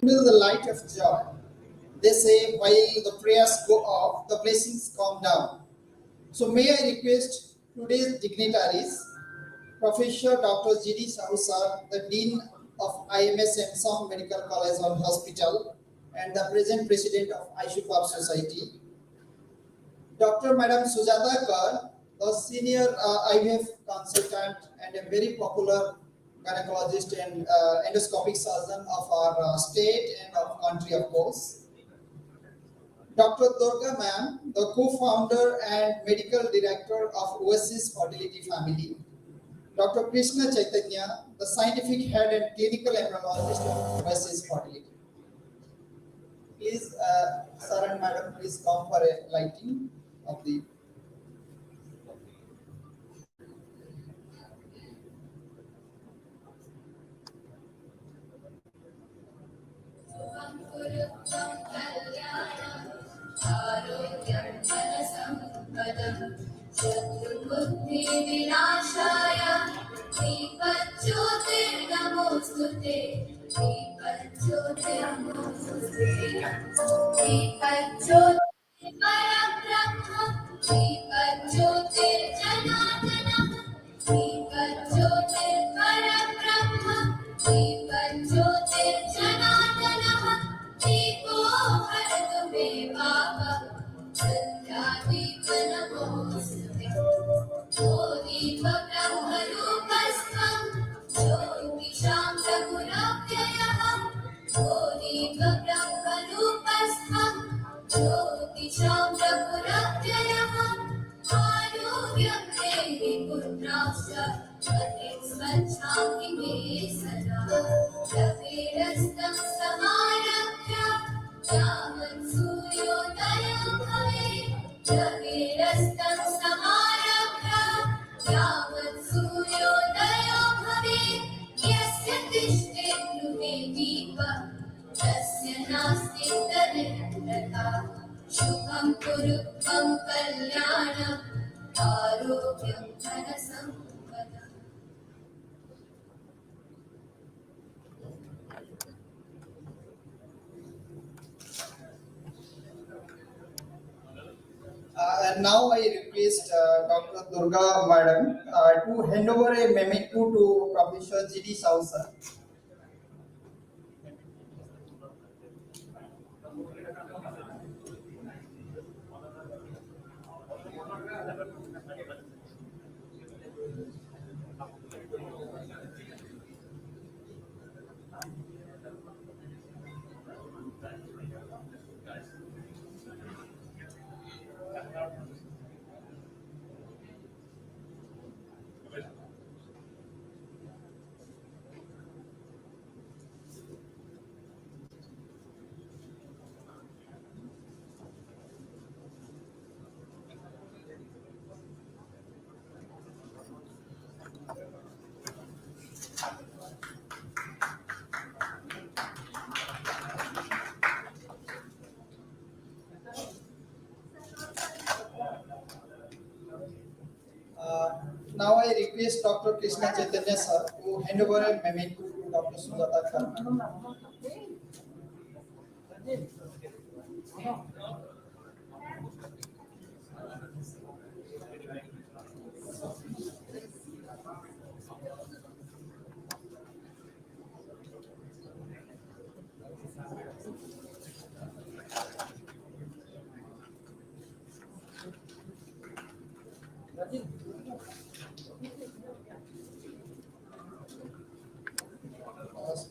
Kindle the light of joy. They say while the prayers go off, the blessings come down. So may I request today's dignitaries, Professor Dr. G.D. Sahu sir, the Dean of IMS and Some Medical College and Hospital, and the present President of ISUPAP Society, Dr. Madam Sujata Kar, the Senior IVF Consultant and a very popular gynecologist and endoscopic surgeon of our state and of country, of course. Dr. Durga ma'am, the co-founder and medical director of Oasis Fertility family. Dr. Krishna Chaitanya, the scientific head and clinical embryologist of Oasis Fertility. Please, sir and madam, please come for a lighting of the. And now I request Dr. Durga madam to hand over a memento to Professor G.D. Sahu sir. Now I request Dr. Krishna Chaitanya sir to hand over a memento to Dr. Sujata Kar.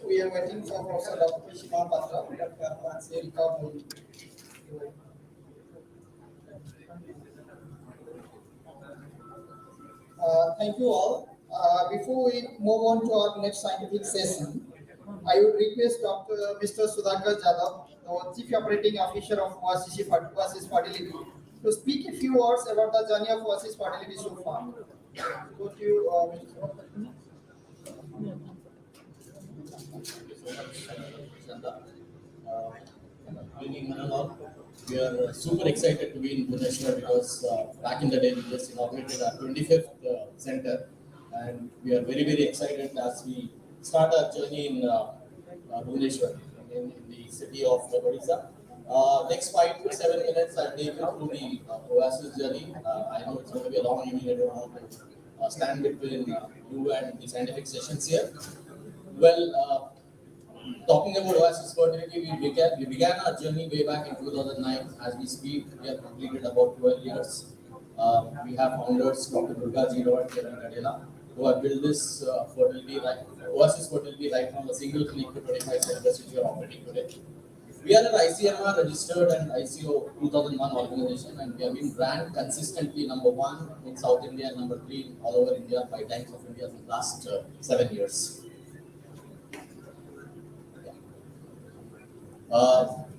We are waiting for Professor Dr. Krishna Patra, but he'll come. Thank you all. Before we move on to our next scientific session, I would request Dr. Mr. Sudhakar Jadhav, the Chief Operating Officer of Oasis Fertility, to speak a few words about the journey of Oasis Fertility so far. Go to you, Mr. We are super excited to be in Bhubaneswar because back in the day we just inaugurated our 25th center, and we are very excited as we start our journey in Bhubaneswar in city of Odisha. Next 5 to 7 minutes, I'll take you through the Oasis journey. I know it's going to be a long evening. I don't want to stand between you and the scientific sessions here. Well, talking about Oasis Fertility, we began our journey way back in 2009. As we speak, we have completed about 12 years. We have founders Dr. Durga and Chaitanya, who have built this Oasis Fertility right from a single clinic to 25 centers which we are operating today. We are an ICMR registered and ICO 2001 organization, and we have been ranked consistently number one in South India and number three all over India by Times of India for the last 7 years.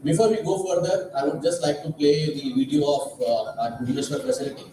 Before we go further, I would just like to play the video of our Bhubaneswar facility.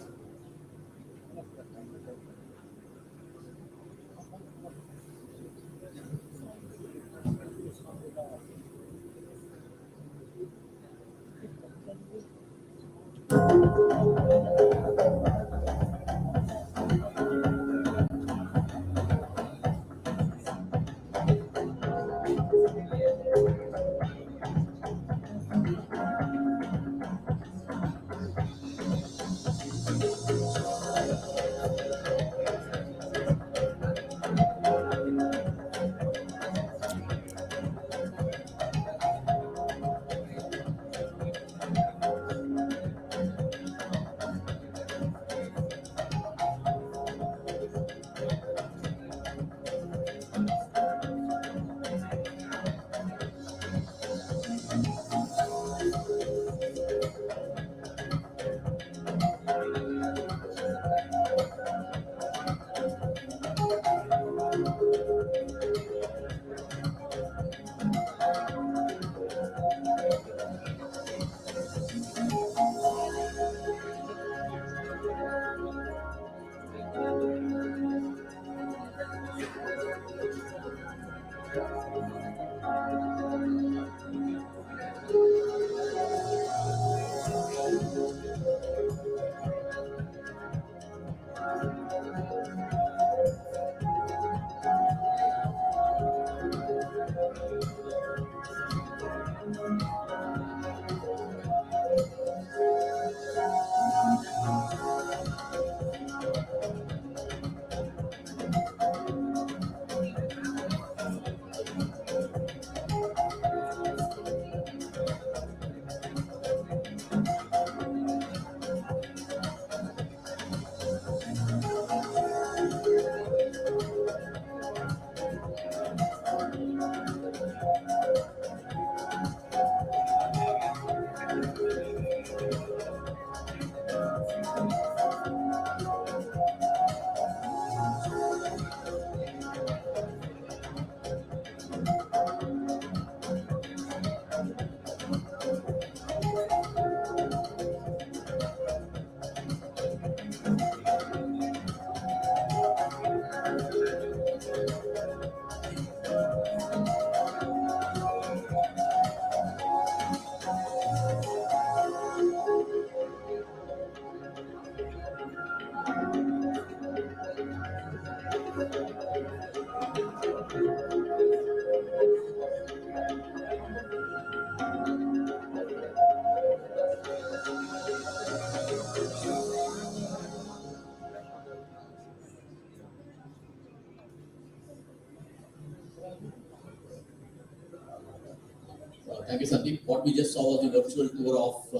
Thank you, Sandeep. What we just saw was the virtual tour of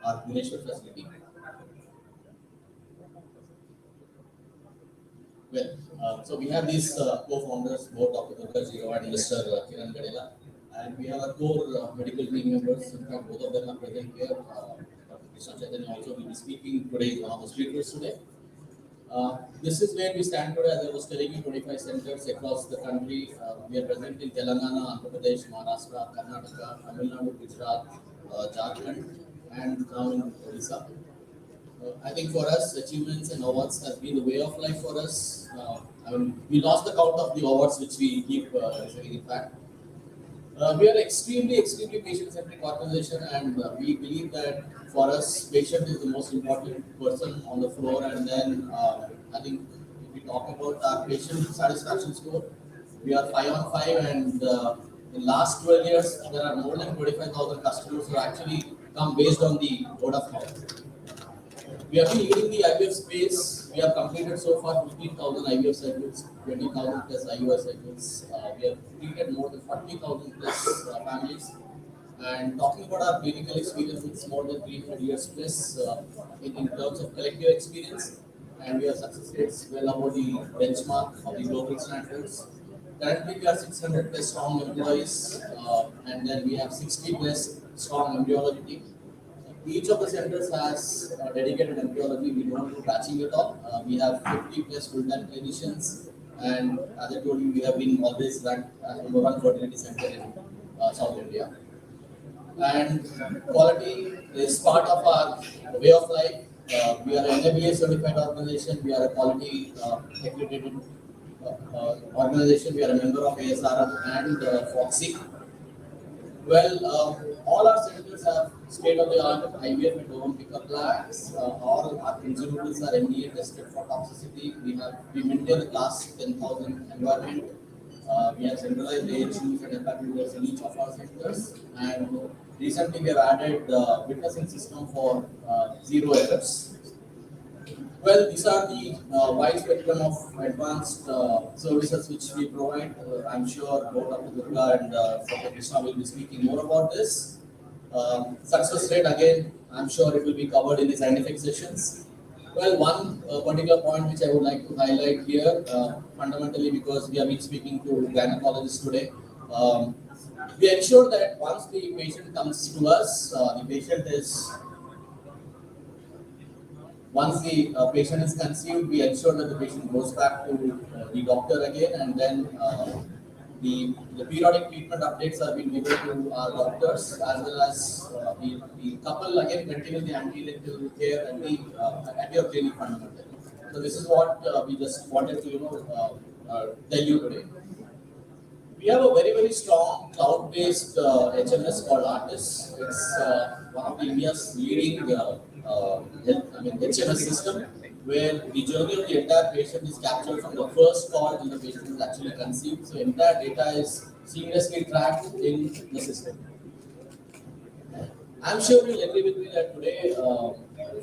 our Bhubaneswar facility. Well, so we have these co-founders, both Dr. Durga and Mr. Kiran Gadela, and we have our core medical team members. In fact, both of them are present here. Dr. Krishna Chaitanya also will be speaking today, is one of the speakers today. This is where we stand today. As I was telling you, 25 centers across the country. We are present in Telangana, Andhra Pradesh, Maharashtra, Karnataka, Tamil Nadu, Gujarat, Jharkhand, and now in Odisha. I think for us, achievements and awards has been the way of life for us. We lost the count of the awards which we keep receiving. In fact, we are extremely patient-centric organization, and we believe that for us, patient is the most important person on the floor. And then I think if we talk about our patient satisfaction score, we are 5 on 5, and In last 12 years, there are more than 25,000 customers who actually come based on the word of mouth. We have been leading the IVF space. We have completed so far 15,000 IVF cycles, 20,000 plus IUI cycles. We have treated more than 40,000 plus families. And talking about our clinical experience, it's more than 300 years plus in terms of collective experience. And we have success rates well above the benchmark of the global standards. Currently, we are 600 plus strong employees, and then we have 60 plus strong embryology team. Each of the centers has dedicated embryology. We don't do batching at all. We have 50 plus full-time clinicians, and as I told you, we have been always ranked as number one fertility center in South India. And quality is part of our way of life. We are an NABA certified organization. We are a quality accredited organization. We are a member of ASRM and FOXY. Well, all our centers have state-of-the-art IVF and ovum pickup labs. All our consumables are FDA tested for toxicity. We maintain a class 10,000 environment. We have centralized AHUs and hepatitis in each of our centers. And recently, we have added witnessing system for zero errors. Well, these are the wide spectrum of advanced services which we provide. I'm sure both Dr. Durga and Dr. Krishna will be speaking more about this. Success rate, again, I'm sure it will be covered in the scientific sessions. Well, one particular point which I would like to highlight here, fundamentally because we have been speaking to gynecologists today, we ensure that once the patient comes to us, the patient is once the patient is conceived, we ensure that the patient goes back to the doctor again, and then the periodic treatment updates are being given to our doctors, as well as the couple again continue the antenatal care and the at your clinic fundamentally. So this is what we just wanted to tell you today. We have a very strong cloud-based HMS called Artis. It's one of the India's leading HMS system, where the journey of the entire patient is captured from the first call till the patient is actually conceived. So entire data is seamlessly tracked in the system. I'm sure you'll agree with me that today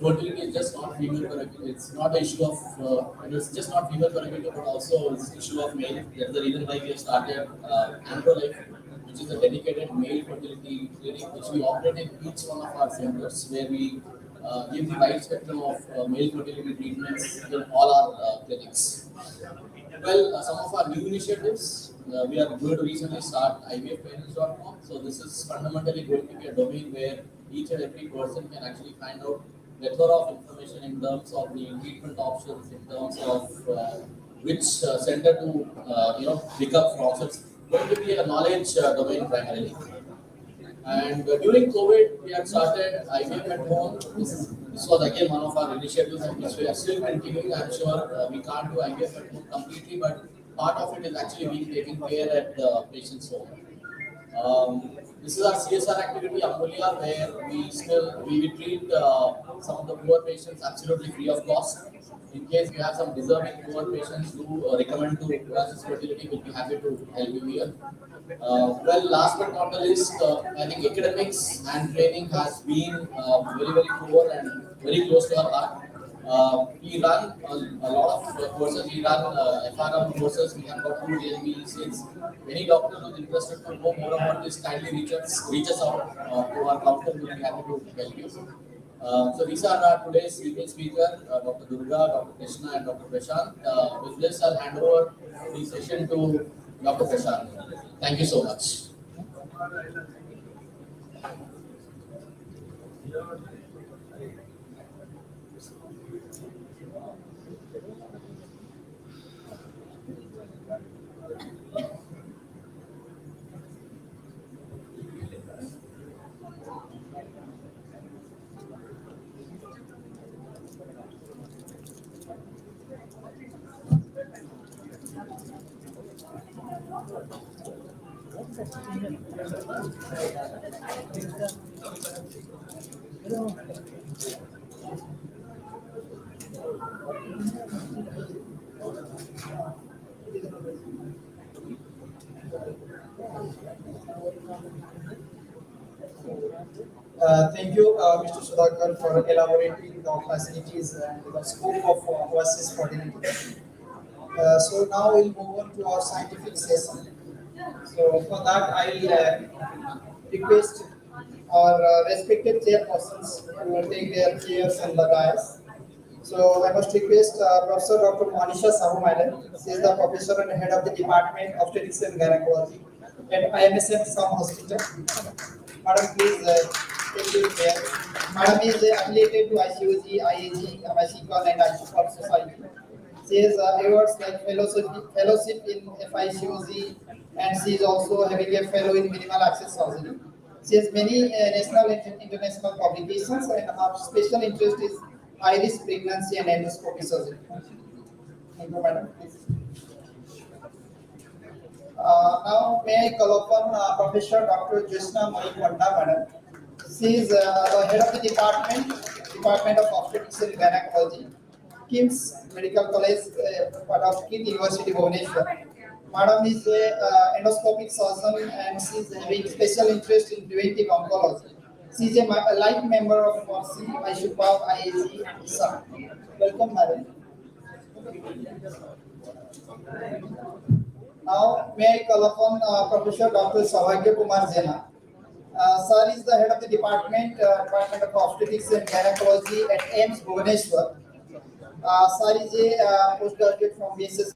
fertility is just not female fertility. It's not an issue of it's just not female fertility, but also it's an issue of male. That's the reason why we have started Androlife, which is a dedicated male fertility clinic, which we operate in each one of our centers, where we give the wide spectrum of male fertility treatments in all our clinics. Well, some of our new initiatives, we are going to recently start IVFparents.com. So this is fundamentally going to be a domain where each and every person can actually find out plethora of information in terms of the treatment options, in terms of which center to pick up from. So it's going to be a knowledge domain primarily. And during COVID, we had started IVF at home. This was again one of our initiatives, which we are still continuing. I'm sure we can't do IVF at home completely, but part of it is actually being taken care at the patient's home. This is our CSR activity, Ambulia, where we treat some of the poor patients absolutely free of cost. In case you have some deserving poor patients who recommend to Oasis Fertility, we'll be happy to help you here. Well, last but not the least, I think academics and training has been very poor and very close to our heart. We run a lot of courses. We run FRM courses. We have got 2 DLB seats. Any doctor who is interested to know more about this, kindly reach us out to our counter. We'll be happy to help you. So these are our today's speaker, Dr. Durga, Dr. Krishna, and Dr. Prasant. With this, I'll hand over the session to Dr. Prasant. Thank you so much. Thank you, Mr. Sudhakar, for elaborating the facilities and the scope of Oasis Fertility. So now we'll move on to our scientific session. So for that, I will request our respected chairpersons to take their chairs and the dais. So I must request Professor Dr. Manisha Sahu Madam. She is the professor and head of the Department of Obstetrics and Gynecology at IMSM Some Hospital. Madam, please take your chair. Madam is affiliated to ICOG, IAG, MICCON and ICOG Society. She has awards like fellowship in FICOG, and she is also having a fellow in minimal access surgery. She has many national and international publications, and her special interest is high risk pregnancy and endoscopy surgery. Thank you, madam. Please. Now, may I call upon Professor Dr. Krishna, madam. She is the head of the Department of Obstetrics and Gynecology, KIMS Medical College, part of KIT University, Bhubaneswar. Madam is a endoscopic surgeon and she is having special interest in preventive oncology. She is a life member of FORCI, ISUPAV, IAG, and ISA. Welcome, madam. Now, may I call upon Professor Dr. Saubhagya Kumar Jena. Sir is the head of the Department of Obstetrics and Gynecology at AIMS Bhubaneswar. Sir is a postgraduate from BSS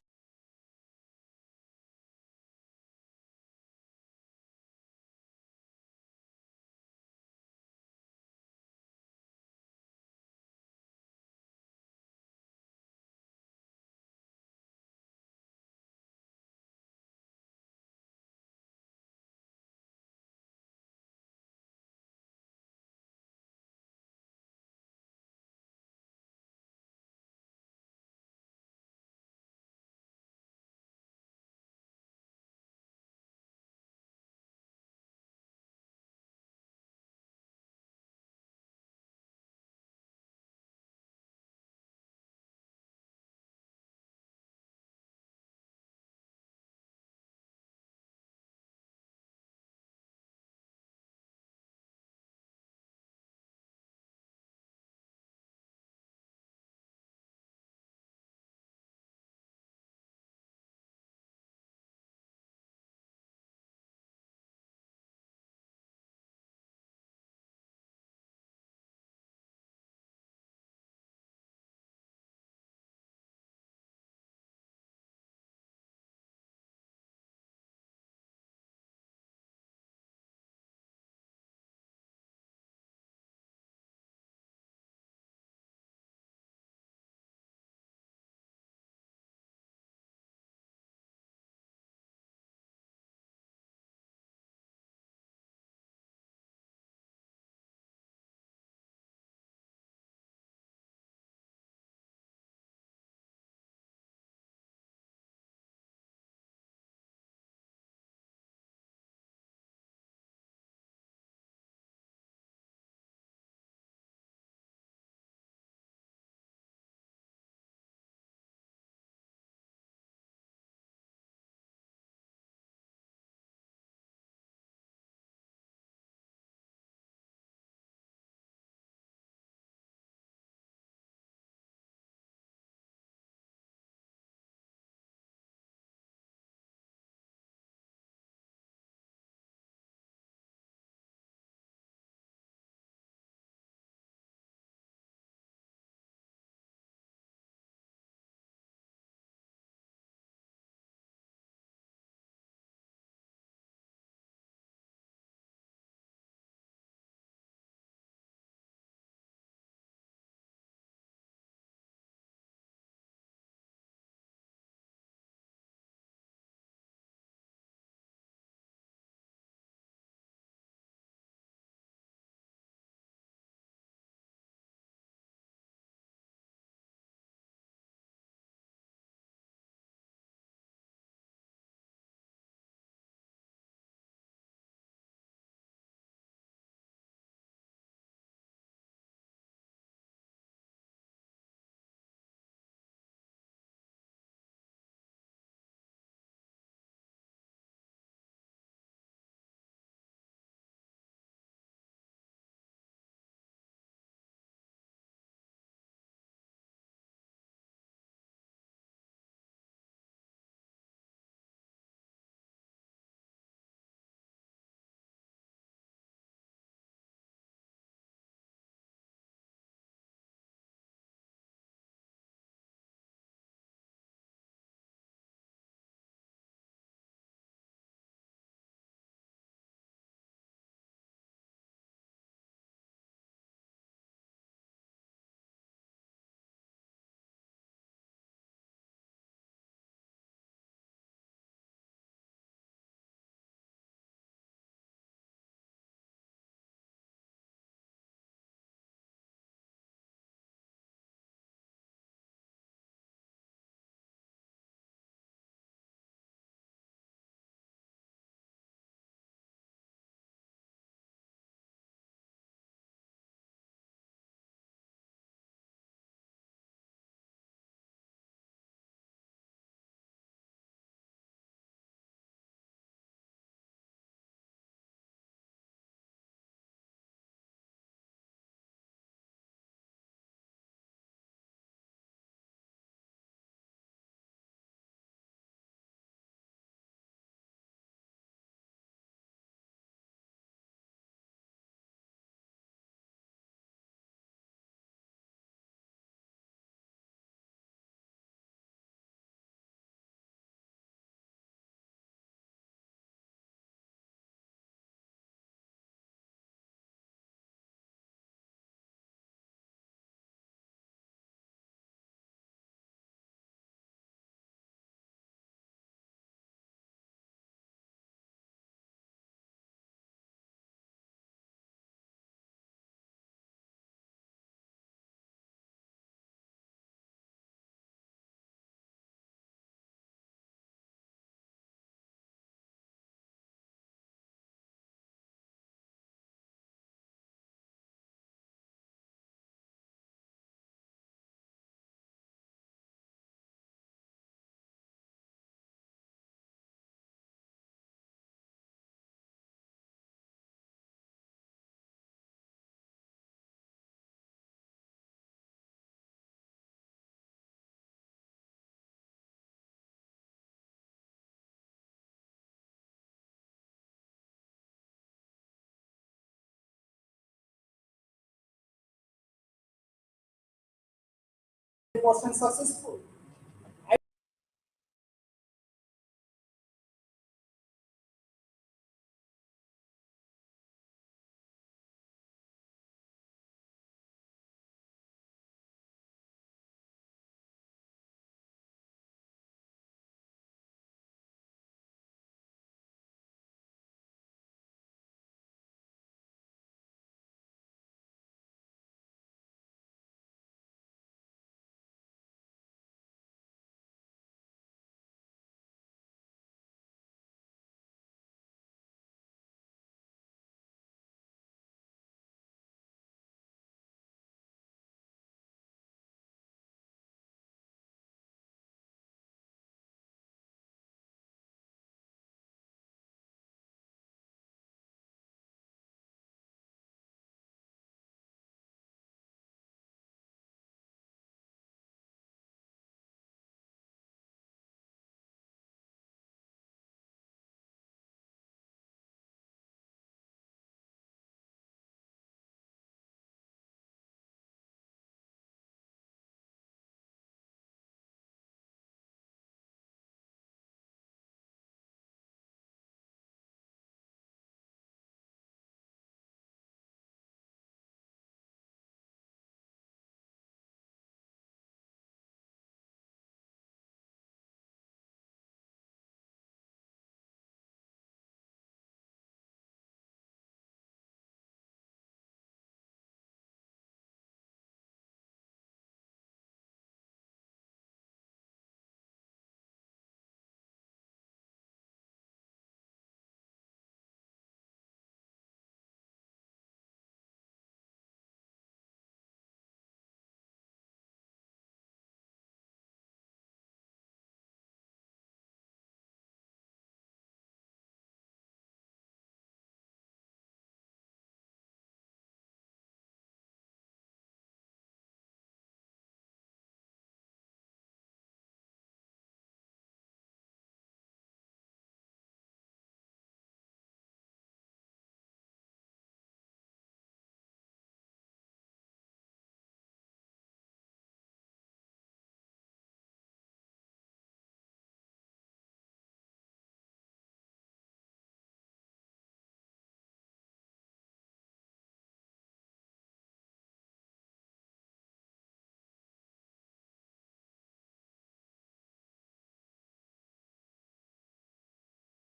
100% successful.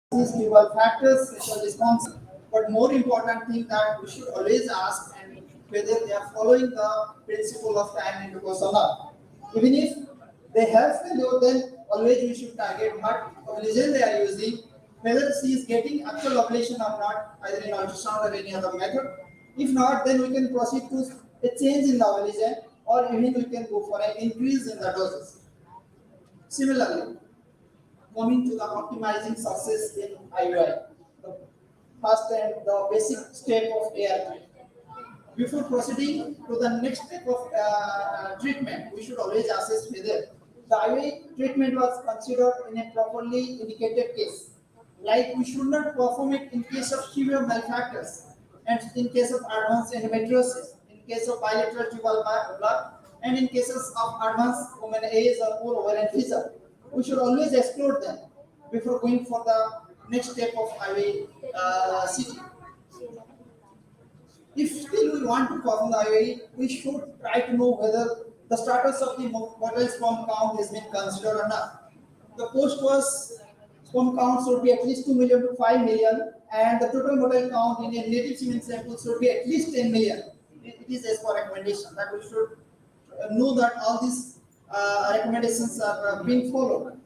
These dual factors which are responsible. But more important thing that we should always ask and whether they are following the principle of time intercourse or not. Even if they have failure, then always we should target what ovulation they are using, whether she is getting actual ovulation or not, either in ultrasound or any other method. If not, then we can proceed to a change in the ovulation, or even we can go for an increase in the doses. Similarly, coming to the optimizing success in IUI, the first and the basic step of ART. Before proceeding to the next step of treatment, we should always assess whether the IUI treatment was considered in a properly indicated case. Like we should not perform it in case of severe malfactors, and in case of advanced endometriosis, in case of bilateral tubal blood, and in cases of advanced women age or poor ovarian fissure. We should always explore them before going for the next step of IUI CT. If still we want to perform the IUI, we should try to know whether the status of the motile sperm count has been considered or not. The post-was sperm count should be at least 2 million to 5 million, and the total motile count in a native semen sample should be at least 10 million. It is as per recommendation that we should know that all these recommendations are being followed.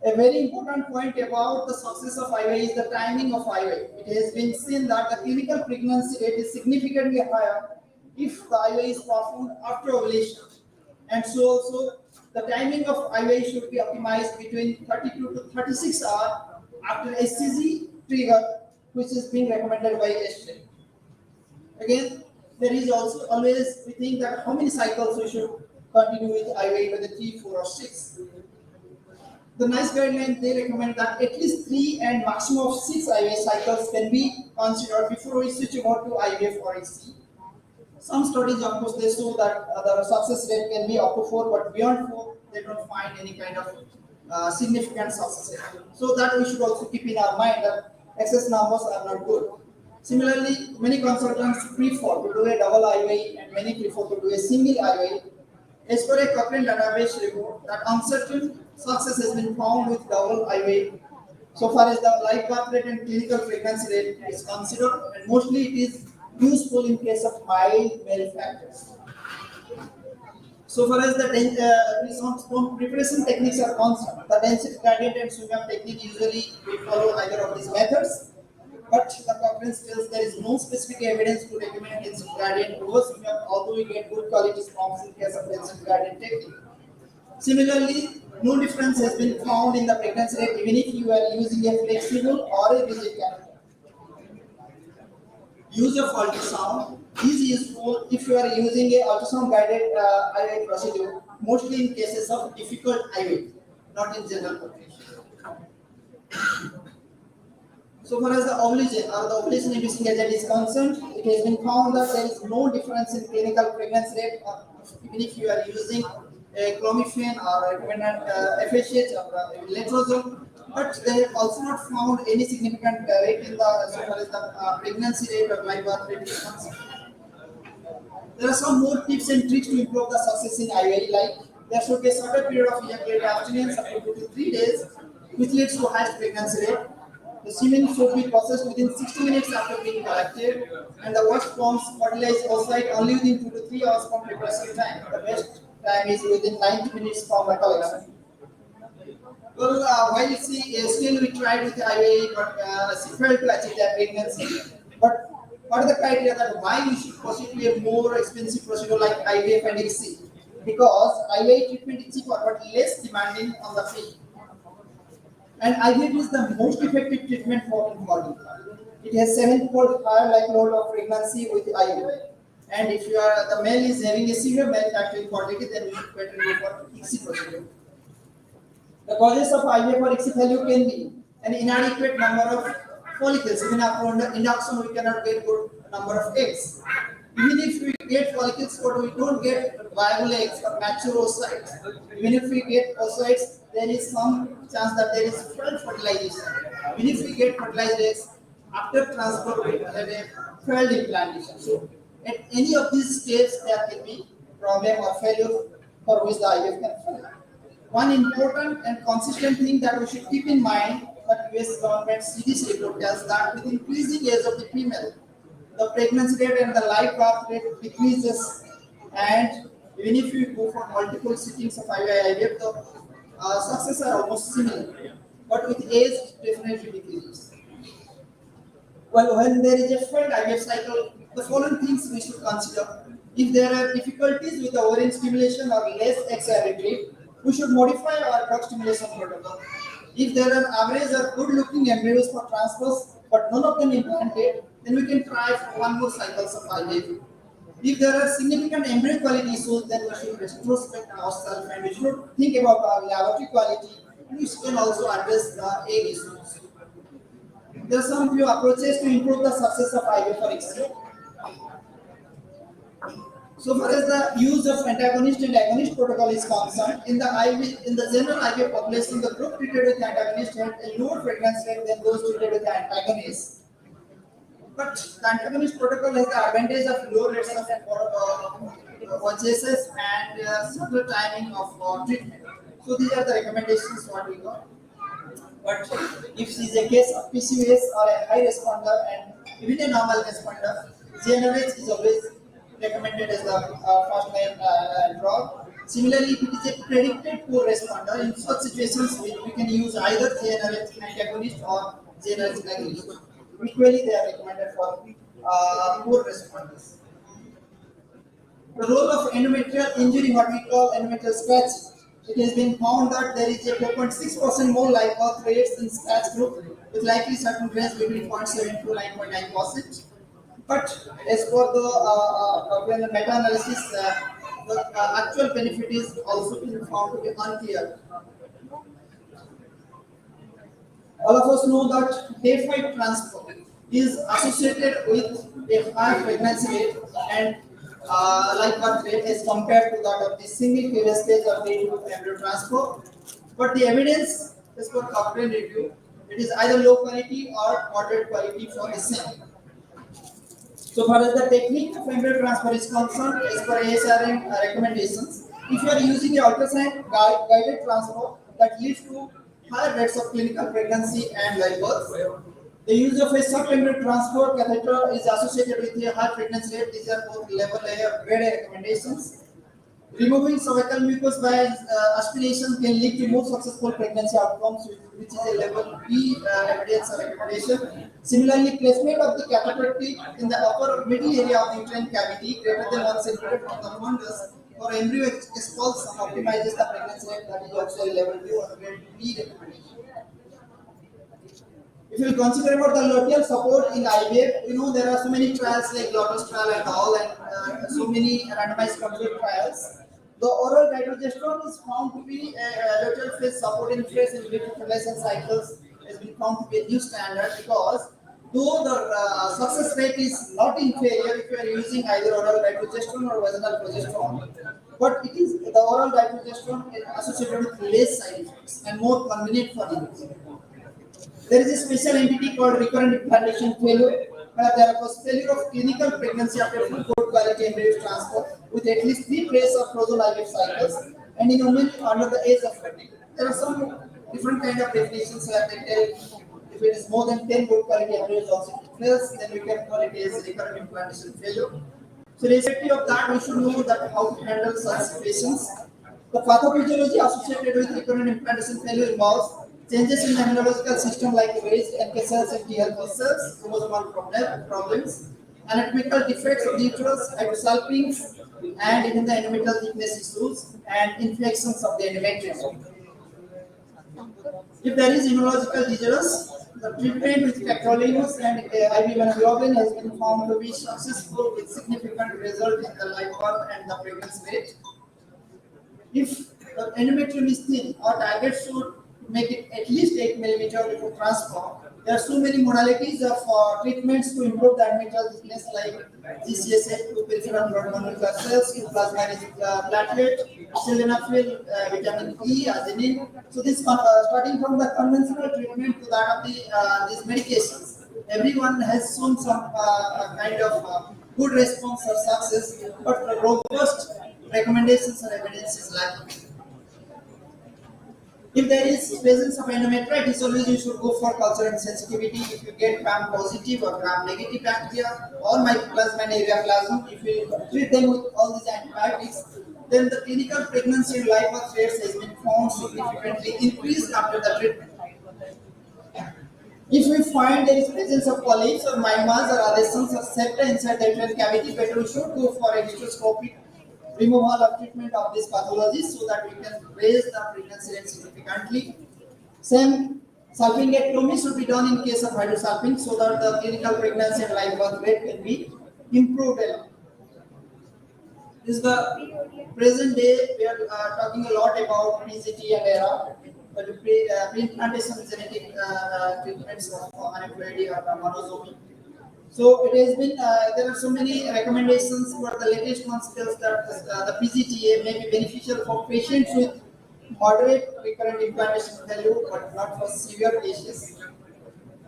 A very important point about the success of IUI is the timing of IUI. It has been seen that the clinical pregnancy rate is significantly higher if the IUI is performed after ovulation. And so also the timing of IUI should be optimized between 32 to 36 hours after HCG trigger, which is being recommended by estrogen. Again, there is also always we think that how many cycles we should continue with IUI, whether 3, 4, or 6. The NICE guidelines they recommend that at least 3 and maximum of 6 IUI cycles can be considered before we switch over to IVF or HC. Some studies, of course, they show that the success rate can be up to 4, but beyond 4, they don't find any kind of significant success rate. So that we should also keep in our mind that excess numbers are not good. Similarly, many consultants prefer to do a double IUI and many prefer to do a single IUI. As per a Cochrane database report, that uncertain success has been found with double IUI so far as the live birth rate and clinical pregnancy rate is considered, and mostly it is useful in case of mild male factors. So far as the some preparation techniques are concerned, the density gradient and swim up technique usually we follow either of these methods, but the Cochrane tells there is no specific evidence to recommend density gradient over swim up, although we get good quality sperms in case of density gradient technique. Similarly, no difference has been found in the pregnancy rate even if you are using a flexible or a rigid catheter. Use of ultrasound is useful if you are using a ultrasound guided IVF procedure, mostly in cases of difficult IVF, not in general population. So far as the ovulation or the ovulation inducing agent is concerned, it has been found that there is no difference in clinical pregnancy rate, even if you are using a clomiphene or recombinant FSH or letrozole, but they have also not found any significant rate in the so far as the pregnancy rate or live birth rate is concerned. There are some more tips and tricks to improve the success in IVI, like there should be a certain period of ejaculate abstinence up to 2 to 3 days, which leads to highest pregnancy rate. The semen should be processed within 60 minutes after being collected, and the worst forms fertilize oocyte only within 2 to 3 hours from preparation time. The best time is within 90 minutes from the collection. Well, still we tried with IVI, but she failed to achieve that pregnancy. But what are the criteria that why we should proceed to a more expensive procedure like IVF and ICSI? Because IVI treatment is cheaper but less demanding on the fee. And IVF is the most effective treatment for infertility. It has 7-fold higher likelihood of pregnancy with IVF. And if you are the male is having a severe male factor infertility, then we should better go for ICSI procedure. The causes of IVF or ICSI failure can be an inadequate number of follicles. Even after induction, we cannot get good number of eggs. Even if we get follicles, but we don't get viable eggs or mature oocytes. Even if we get oocytes, there is some chance that there is failed fertilization. Even if we get fertilized eggs, after transport we have a failed implantation. So at any of these stages, there can be problem or failure for which the IVF can fail. One important and consistent thing that we should keep in mind that US government CDC report tells that with increasing age of the female, the pregnancy rate and the live birth rate decreases, and even if you go for multiple sittings of IVF, the success are almost similar, but with age it definitely decreases. Well, when there is a failed IVF cycle, the following things we should consider. If there are difficulties with the ovarian stimulation or less eggs are retrieved, we should modify our drug stimulation protocol. If there are average or good looking embryos for transfers, but none of them implanted, then we can try for one more cycles of IVF. If there are significant embryo quality issues, then we should retrospect ourselves and we should think about our laboratory quality, and we can also address the egg issues. There are some few approaches to improve the success of IVF for ICSI. So far as the use of antagonist and agonist protocol is concerned, in the general IVF population, the group treated with antagonist had a lower pregnancy rate than those treated with antagonist. But the antagonist protocol has the advantage of low rates of purchases and simpler timing of treatment. So these are the recommendations what we got. But if it is a case of PCOS or a high responder and even a normal responder, GnRH is always recommended as the first line drug. Similarly, if it is a predicted poor responder, in such situations we can use either GnRH antagonist or GnRH agonist. Equally, they are recommended for poor responders. The role of endometrial injury, what we call endometrial scratch, it has been found that there is a 4.6% more live birth rates in scratch group with likely certain range between 0.7 to 9.9%. But as for the meta-analysis, the actual benefit is also been found to be unclear. All of us know that day 5 transport is associated with a high pregnancy rate, and live birth rate as compared to that of the single carrier stage of the embryo transfer. But the evidence is for Cochrane review. It is either low quality or moderate quality for the same. So far as the technique of embryo transfer is concerned, as per ASRM recommendations, if you are using the ultrasound guided transfer that leads to higher rates of clinical pregnancy and live birth, the use of a subembryo transfer catheter is associated with a high pregnancy rate. These are both level A grade A recommendations. Removing cervical mucus by aspiration can lead to more successful pregnancy outcomes, which is a level B evidence or recommendation. Similarly, placement of the catheter tip in the upper middle area of the uterine cavity greater than 1 centimeter from the fundus for embryo expulsion optimizes the pregnancy rate. That is also a level B or grade B recommendation. If you consider about the luteal support in IVF, you know there are so many trials like Lotus trial and all, and so many randomized controlled trials. The oral dydrogesterone is found to be a luteal phase support in phase in vitro fertilization cycles has been found to be a new standard because though the success rate is not inferior if you are using either oral dydrogesterone or vaginal progesterone, but it is the oral dydrogesterone is associated with less side effects and more convenient for use. There is a special entity called recurrent implantation failure, where there was failure of clinical pregnancy after full good quality embryo transfer with at least 3 pairs of frozen IVF cycles and in women under the age of 30. There are some different kind of definitions where they tell if it is more than 10 good quality embryos also fails, then we can call it as recurrent implantation failure. So, irrespective of that, we should know that how to handle such situations. The pathophysiology associated with recurrent implantation failure involves changes in the immunological system like raised NK cells and T helper cells, chromosomal problems, anatomical defects of the uterus, hydrosalpinx, and even the endometrial thickness issues and infections of the endometrium. If there is immunological disease, the treatment with tacrolimus and IV immunoglobulin has been found to be successful with significant result in the live birth and the pregnancy rate. If the endometrium is thin, our target should make it at least 8 millimeter before transfer. There are so many modalities of treatments to improve the endometrial thickness like GCSH, to peripheral blood mononuclear cells, to plasmaric platelet, sildenafil, vitamin E, arginine. So this starting from the conventional treatment to that of the these medications, everyone has shown some kind of good response or success, but the robust recommendations or evidence is lacking. If there is presence of endometritis, always you should go for culture and sensitivity. If you get gram positive or gram negative bacteria or mycoplasma and aviaplasm, if you treat them with all these antibiotics, then the clinical pregnancy and live birth rates has been found significantly increased after the treatment. If we find there is presence of polyps or mymas or adhesions or septa inside the uterine cavity, better we should go for a hysteroscopic removal of treatment of this pathology so that we can raise the pregnancy rate significantly. Same salpingectomy should be done in case of hydrosalping so that the clinical pregnancy and live birth rate can be improved a lot. This is the present day. We are talking a lot about PGT and ERA, but pre-implantation genetic treatments of aneuploidy or monosomy. So it has been, there are so many recommendations, but the latest one tells that the PGTA may be beneficial for patients with moderate recurrent implantation failure, but not for severe cases.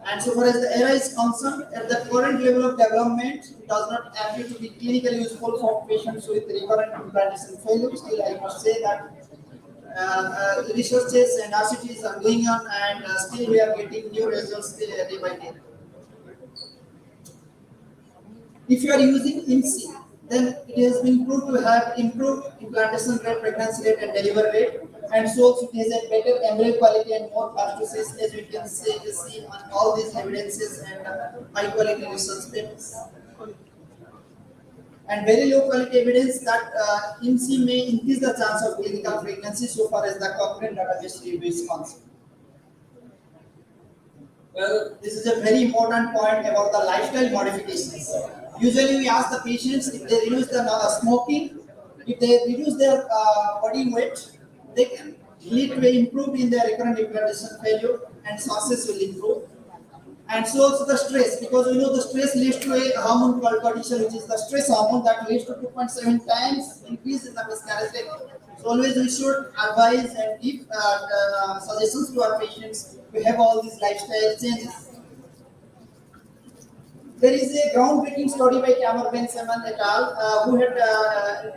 And so far as the ERA is concerned, at the current level of development, it does not appear to be clinically useful for patients with recurrent implantation failure. Still, I must say that researches and RCTs are going on, and still we are getting new results day by day. If you are using IMSI, then it has been proved to have improved implantation rate, pregnancy rate, and delivery rate, and so also it has a better embryo quality and more blastocysts, as we can see on all these evidences and high quality research papers. And very low quality evidence that IMSI may increase the chance of clinical pregnancy so far as the Cochrane database review is concerned. Well, this is a very important point about the lifestyle modifications. Usually, we ask the patients if they reduce the smoking, if they reduce their body weight, they can lead to an improvement in their recurrent implantation failure and success will improve. And so also the stress, because we know the stress leads to a hormone called cortisol, which is the stress hormone that leads to 2.7 times increase in the miscarriage rate. So always we should advise and give suggestions to our patients to have all these lifestyle changes. There is a groundbreaking study by Cameron Seman et al. Who had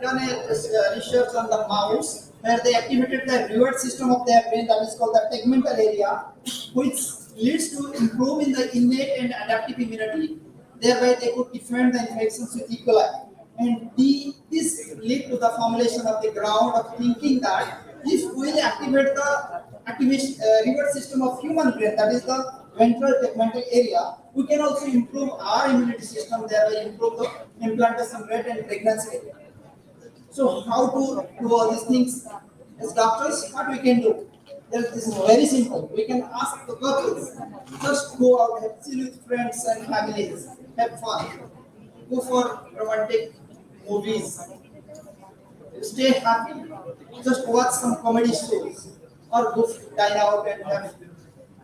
done a research on the mouse where they activated the reward system of their brain, that is called the tegmental area, which leads to improve in the innate and adaptive immunity. Thereby, they could defend the infections with E. coli. And this led to the formulation of the ground of thinking that if we will activate the activation reward system of human brain, that is the ventral tegmental area, we can also improve our immunity system, thereby improve the implantation rate and pregnancy rate. So how to do all these things? As doctors, what we can do? Well, this is very simple. We can ask the couples, just go out, have chill with friends and families, have fun, go for romantic movies, stay happy, just watch some comedy shows, or go dine out and have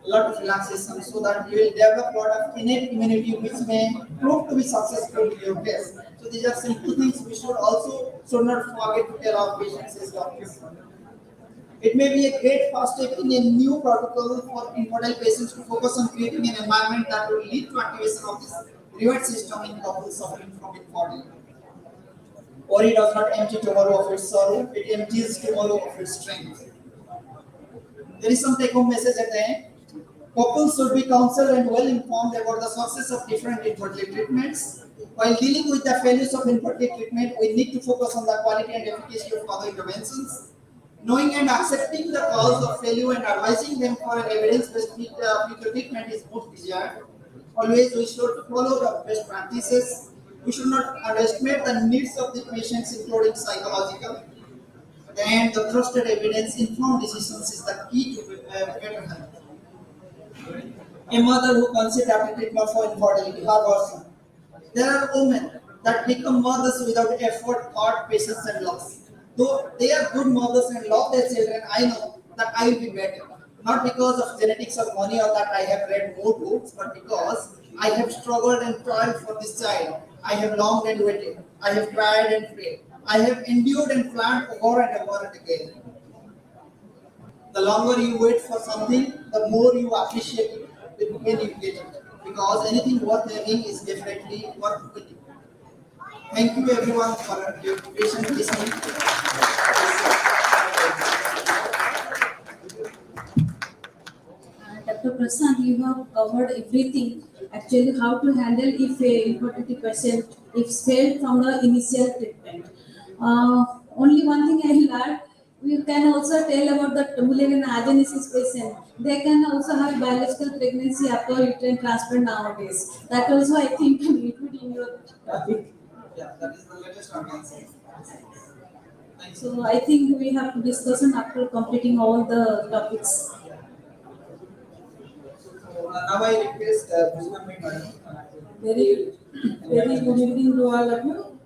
a lot of relaxation so that you will develop a lot of innate immunity which may prove to be successful in your case. So these are simple things we should not forget to tell our patients as doctors. It may be a great first step in a new protocol for infertile patients to focus on creating an environment that will lead to activation of this reward system in couples suffering from infertility. Worry does not empty tomorrow of its sorrow, it empties tomorrow of its strength. There is some take-home message at the end. Couples should be counseled and well informed about the sources of different infertility treatments. While dealing with the failures of infertility treatment, we need to focus on the quality and efficacy of other interventions. Knowing and accepting the cause of failure and advising them for an evidence-based future treatment is most desired. Always we should follow the best practices. We should not underestimate the needs of the patients, including psychological. And the trusted evidence informed decisions is the key to better health. A mother who conceived after treatment for infertility, her version. There are women that become mothers without effort, thought, patience, and loss. Though they are good mothers and love their children, I know that I will be better. Not because of genetics or money or that I have read more books, but because I have struggled and toiled for this child. I have longed and waited. I have tried and prayed. I have endured and planned over and over and again. The longer you wait for something, the more you appreciate it when you get it. Because anything worth having is definitely worth waiting. Thank you everyone for your patient listening. Dr. Prasant, you have covered everything. Actually, how to handle if a infertility patient if failed from the initial treatment. Only one thing I learned. We can also tell about the tubular agenesis patient. They can also have biological pregnancy after uterine transplant nowadays. That also I think can include in your topic. Yeah, that is the latest advance. So I think we have to discuss after completing all the topics. Now I request Bhubaneswar madam. Very, very good evening to all of you.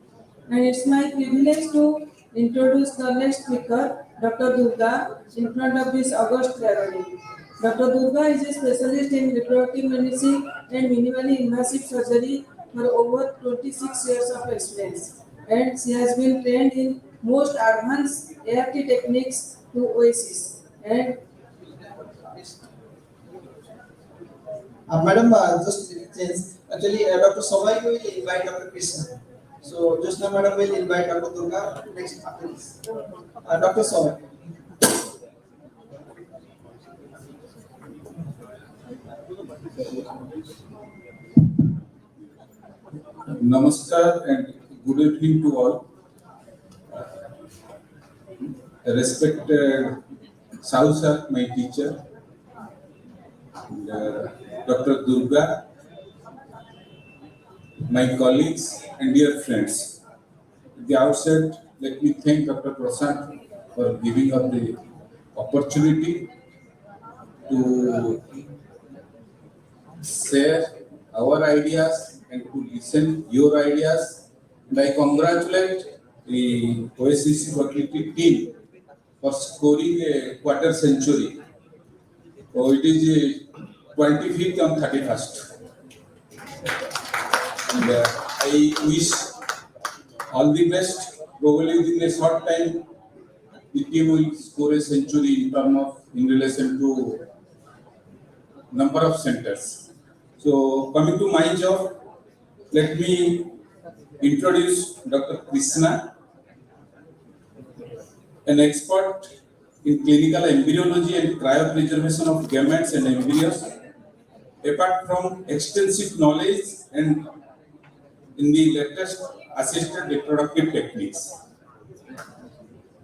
And it's my privilege to introduce the next speaker, Dr. Durga, in front of this august gathering. Dr. Durga is a specialist in reproductive medicine and minimally invasive surgery for over 26 years of experience. And she has been trained in most advanced ART techniques to Oasis. And Madam, just change. Actually, Dr. Savai will invite Dr. Krishna. So, just now, Madam will invite Dr. Durga next after this. Dr. Savai. Namaskar and good evening to all. Respected South sir, my teacher, and, Dr. Durga, my colleagues and dear friends. At the outset, let me thank Dr. Prasanta for giving us the opportunity to share our ideas and to listen your ideas. And I congratulate the Oasis Fertility team for scoring a quarter century. So it is 25th and 31st. And I wish all the best. Probably within a short time, the team will score a century in relation to number of centers. So coming to my job, let me introduce Dr. Krishna, an expert in clinical embryology and cryopreservation of gametes and embryos. Apart from extensive knowledge and in the latest assisted reproductive techniques,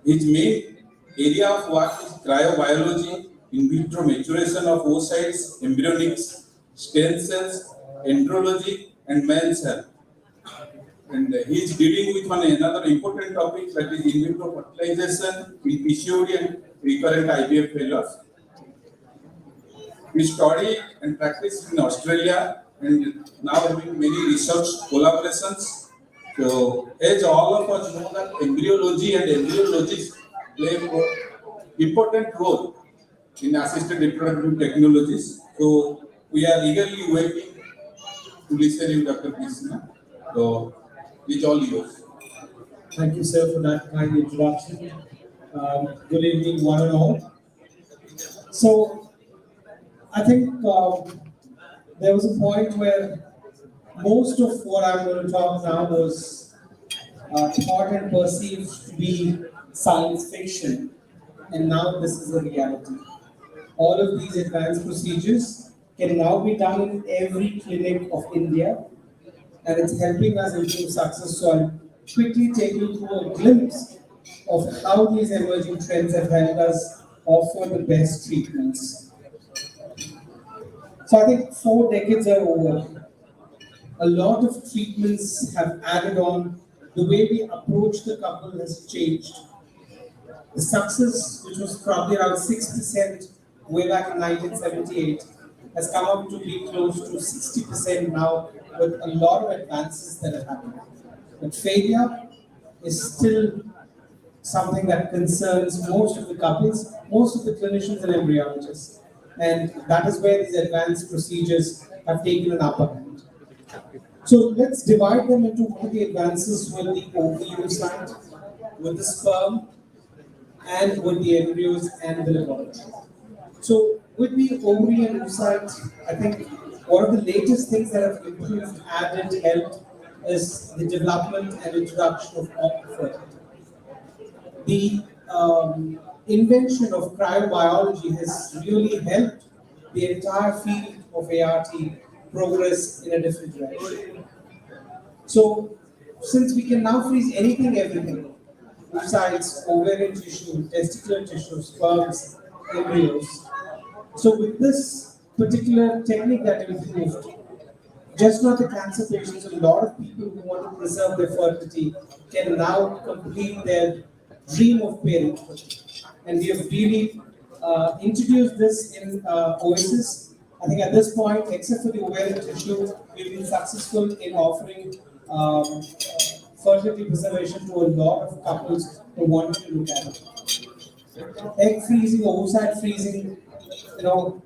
his main area of work is cryobiology, in vitro maturation of oocytes, embryonics, stem cells, embryology, and men's health. And he is dealing with another important topic, that is in vitro fertilization in PCOD and recurrent IVF failures. We study and practice in Australia and now having many research collaborations. So, as all of us know that embryology and embryologists play an important role in assisted reproductive technologies. So, we are eagerly waiting to listen to you, Dr. Krishna. So, it's all yours. Thank you, sir, for that kind introduction. Good evening, one and all. So, I think there was a point where most of what I'm going to talk now was thought and perceived to be science fiction, and now this is a reality. All of these advanced procedures can now be done in every clinic of India, and it's helping us improve success. So I'll quickly take you through a glimpse of how these emerging trends have helped us offer the best treatments. So I think 4 decades are over. A lot of treatments have added on. The way we approach the couple has changed. The success, which was probably around 6% way back in 1978, has come up to be close to 60% now, with a lot of advances that have happened. But failure is still something that concerns most of the couples, most of the clinicians and embryologists. And that is where these advanced procedures have taken an upper hand. So let's divide them into one of the advances with the ovule side, with the sperm, and with the embryos and the laboratory. So with the ovary and oocyte, I think one of the latest things that have improved, added, helped is the development and introduction of fertility. The invention of cryobiology has really helped the entire field of ART progress in a different direction. So, since we can now freeze anything, everything, oocytes, ovarian tissue, testicular tissue, sperms, embryos. So, with this particular technique that improved, just not the cancer patients, a lot of people who want to preserve their fertility can now complete their dream of parenthood. And we have really introduced this in Oasis. I think at this point, except for the ovarian tissue, we've been successful in offering fertility preservation to a lot of couples who want to look at it. Egg freezing, oocyte freezing,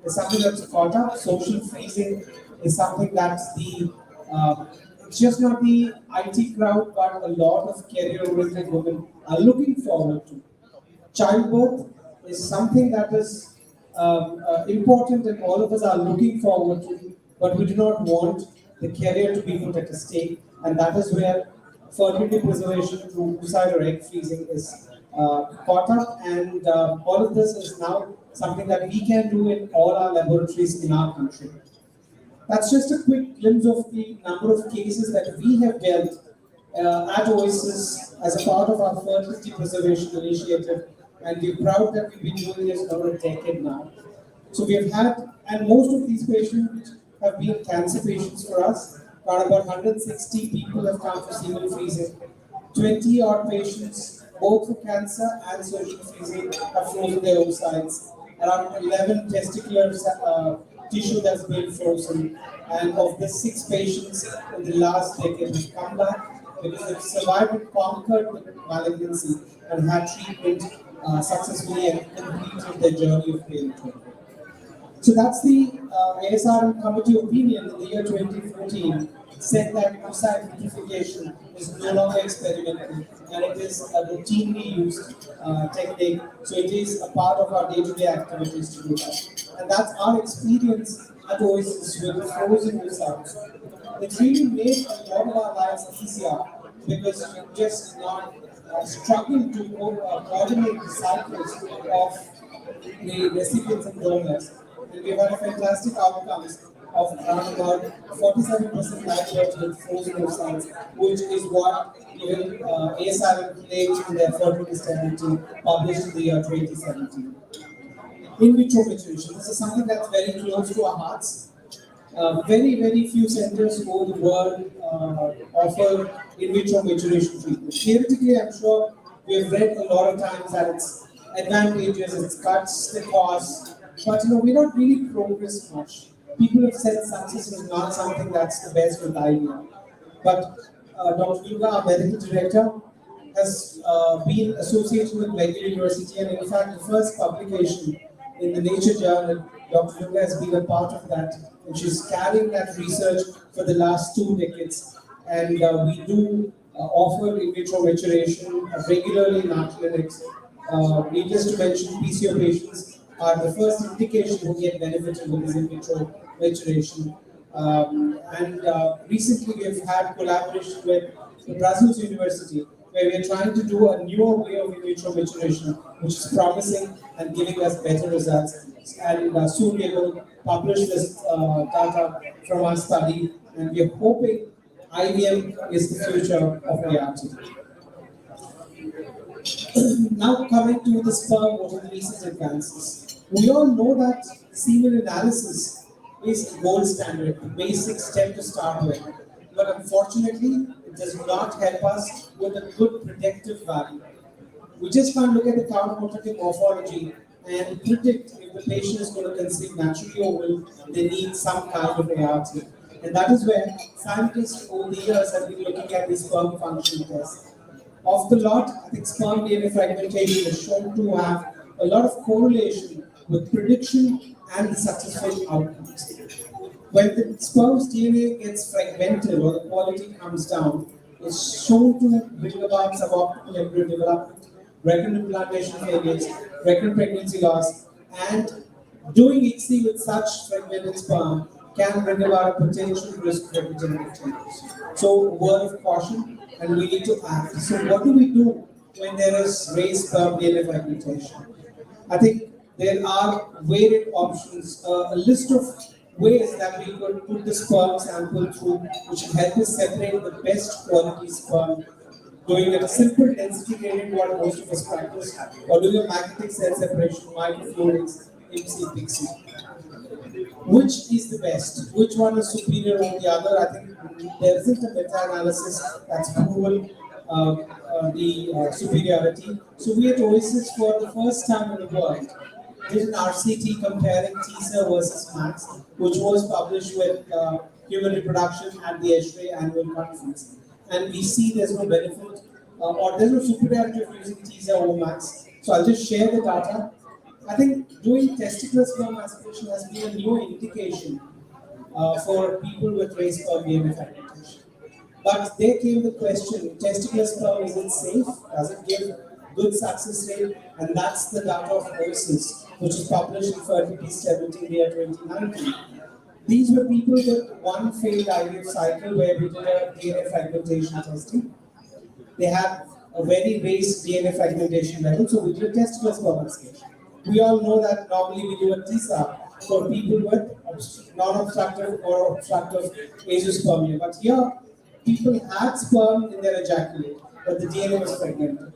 is something that's caught up. Social freezing is something that's it's just not the IT crowd, but a lot of career-oriented women are looking forward to. Childbirth is something that is important and all of us are looking forward to, but we do not want the career to be put at stake, and that is where fertility preservation through oocyte or egg freezing is caught up, and all of this is now something that we can do in all our laboratories in our country. That's just a quick glimpse of the number of cases that we have dealt at Oasis as a part of our fertility preservation initiative, and we're proud that we've been doing this over a decade now. So we have had, and most of these patients have been cancer patients for us. Around about 160 people have come for semen freezing. 20 odd patients, both for cancer and surgical freezing, have frozen their oocytes. Around 11 testicular tissue that's been frozen, and of the 6 patients in the last decade have come back because they've survived and conquered the malignancy and had treatment successfully and completed their journey of parenthood. So that's the ASRM committee opinion in the year 2014 said that oocyte vitrification is no longer experimental and it is a routinely used technique. So it is a part of our day-to-day activities to do that. And that's our experience at Oasis with the frozen oocytes. It's really made a lot of our lives easier because we're just not struggling to coordinate the cycles of the recipients and donors. And we've had fantastic outcomes of around about 47% live births with frozen oocytes, which is what even ASRM claimed in their fertility study published in the year 2017. In vitro maturation, this is something that's very close to our hearts. Very few centers over the world offer in vitro maturation treatment. Theoretically, I'm sure we have read a lot of times that it's advantageous, it cuts the cost, but we don't really progress much. People have said success is not something that's the best with idea. But Dr. Durga, our medical director, has been associated with Mayfair University, and in fact, the first publication in the Nature journal, Dr. Durga has been a part of that, and she's carrying that research for the last 2 decades. And we do offer in vitro maturation regularly in our clinics. Needless to mention, PCO patients are the first indication who get benefited with this in vitro maturation. Recently we have had collaboration with Brazil's University, where we are trying to do a newer way of in vitro maturation, which is promising and giving us better results. And soon we will publish this data from our study, and we are hoping IVM is the future of ART. Now coming to the sperm, what are the recent advances? We all know that semen analysis is the gold standard, the basic step to start with. But unfortunately, it does not help us with a good predictive value. We just can't look at the countermotive morphology and predict if the patient is going to conceive naturally or will they need some kind of ART. And that is where scientists over the years have been looking at the sperm function test. Of the lot, I think sperm DNA fragmentation is shown to have a lot of correlation with prediction and the successful outcomes. When the sperm's DNA gets fragmented or the quality comes down, it's shown to bring about suboptimal embryo development, recurrent implantation failures, recurrent pregnancy loss, and doing ICSI with such fragmented sperm can bring about a potential risk for degenerative changes. So, word of caution, and we need to act. So, what do we do when there is raised sperm DNA fragmentation? I think there are varied options, a list of ways that we could put the sperm sample through, which will help us separate the best quality sperm, doing a simple density gradient, what most of us practice, or doing a magnetic cell separation, microfluidics, MC, PIXI. Which is the best? Which one is superior over the other? I think there isn't a meta-analysis that's proven the superiority. So we at Oasis, for the first time in the world, did an RCT comparing TISA versus MAX, which was published with Human Reproduction at the ESHRE annual conference. And we see there's no benefit or there's no superiority of using TISA over MAX. So I'll just share the data. I think doing testicular sperm aspiration has been a new indication for people with raised sperm DNA fragmentation. But there came the question, testicular sperm, is it safe? Does it give good success rate? And that's the data of Oasis, which was published in Fertility Stability in the year 2019. These were people with one failed IVF cycle where we did a DNA fragmentation testing. They had a very raised DNA fragmentation level, so we did a testicular sperm aspiration. We all know that normally we do a TISA for people with non-obstructive or obstructive azoospermia. But here, people had sperm in their ejaculate, but the DNA was fragmented.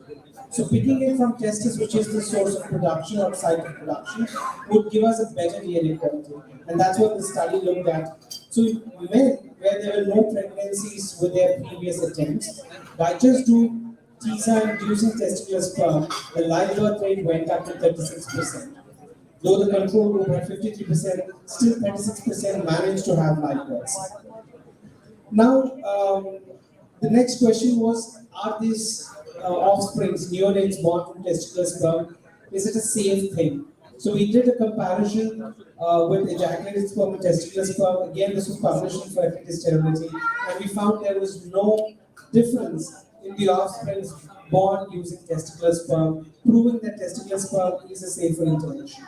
So picking it from testis, which is the source of production or site of production, would give us a better DNA quality. And that's what the study looked at. So in men where there were no pregnancies with their previous attempts, by just doing TISA and using testicular sperm, the live birth rate went up to 36%. Though the control group had 53%, still 36% managed to have live births. Now, the next question was, are these offsprings, neonates born from testicular sperm, is it a safe thing? So we did a comparison with ejaculated sperm and testicular sperm. Again, this was published in Fertility Sterility, and we found there was no difference in the offspring born using testicular sperm, proving that testicular sperm is a safer intervention.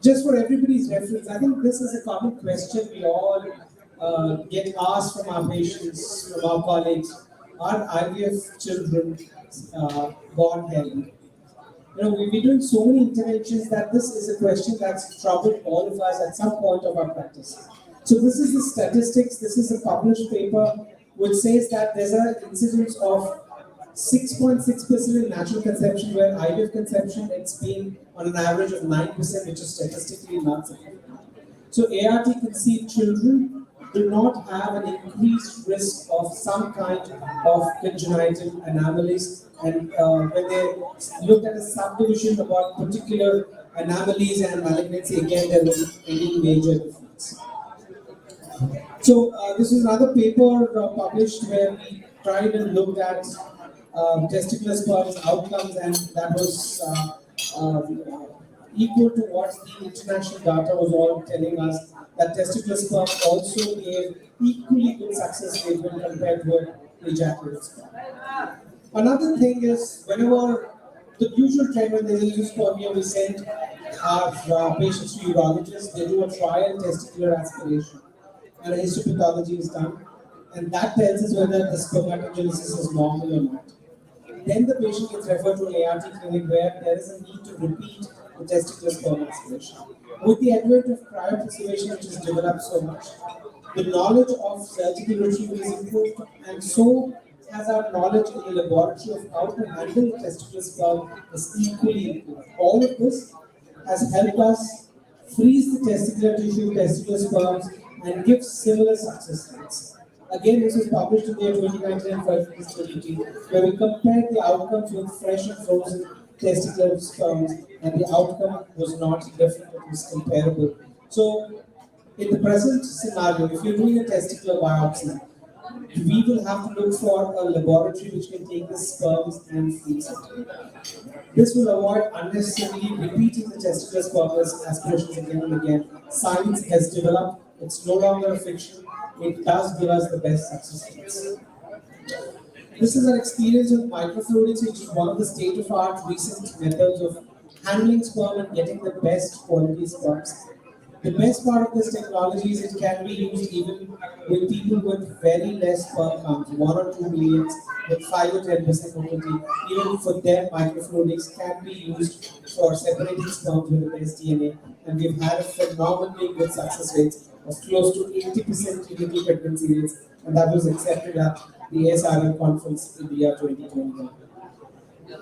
Just for everybody's reference, I think this is a common question we all get asked from our patients, from our colleagues. Are IVF children born healthy? We've been doing so many interventions that this is a question that's troubled all of us at some point of our practice. So this is the statistics. This is a published paper which says that there's an incidence of 6.6% in natural conception, where IVF conception it's been on an average of 9%, which is statistically not significant. So ART conceived children do not have an increased risk of some kind of congenital anomalies, and when they looked at a subdivision about particular anomalies and malignancy, again there wasn't any major difference. So this is another paper published where we tried and looked at testicular sperm's outcomes, and that was equal to what the international data was all telling us, that testicular sperm also gave equally good success rate when compared with ejaculated sperm. Another thing is, whenever the usual trend when there is spermia, we send our patients to urologists, they do a trial testicular aspiration, and a histopathology is done, and that tells us whether the spermatogenesis is normal or not. Then the patient gets referred to an ART clinic where there is a need to repeat the testicular sperm aspiration. With the advent of cryopreservation, which has developed so much, the knowledge of surgical retrieval is improved, and so has our knowledge in the laboratory of how to handle the testicular sperm is equally improved. All of this has helped us freeze the testicular tissue, testicular sperms, and give similar success rates. Again, this was published in the year 2019 in Fertility Sterility, where we compared the outcomes with fresh and frozen testicular sperms, and the outcome was not different, it was comparable. So, in the present scenario, if you're doing a testicular biopsy, we will have to look for a laboratory which can take the sperms and freeze it. This will avoid unnecessarily repeating the testicular sperm aspirations again and again. Science has developed, it's no longer a fiction. It does give us the best success rates. This is an experience with microfluidics, which is one of the state-of-art recent methods of handling sperm and getting the best quality sperms. The best part of this technology is it can be used even with people with very less sperm counts, 1 or 2 millions, with 5 or 10% motility. Even for them, microfluidics can be used for separating sperms with the best DNA, and we've had a phenomenally good success rates of close to 80% clinical pregnancy rates, and that was accepted at the ASRM conference in the year 2021.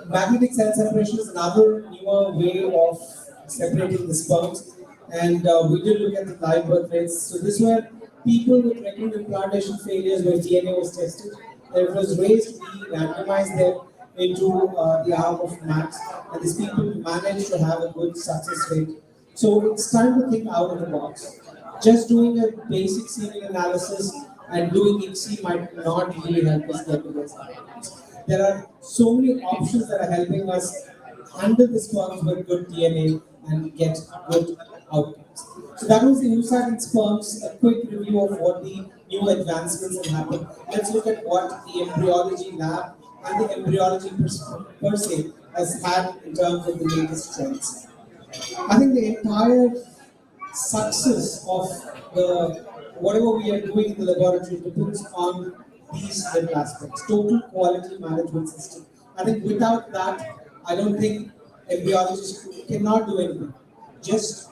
Magnetic cell separation is another newer way of separating the sperms, and we did look at the live birth rates. So this were people with rectal implantation failures where DNA was tested. It was raised, we randomized them into the arm of MAX, and these people managed to have a good success rate. So it's time to think out of the box. Just doing a basic semen analysis and doing ICSI might not really help us get to this. There are so many options that are helping us handle the sperms with good DNA and get good outcomes. So that was the insight in sperms, a quick review of what the new advancements have happened. Let's look at what the embryology lab and the embryology per se has had in terms of the latest trends. I think the entire success of the whatever we are doing in the laboratory depends on these little aspects. Total quality management system. I think without that, I don't think embryologists cannot do anything. Just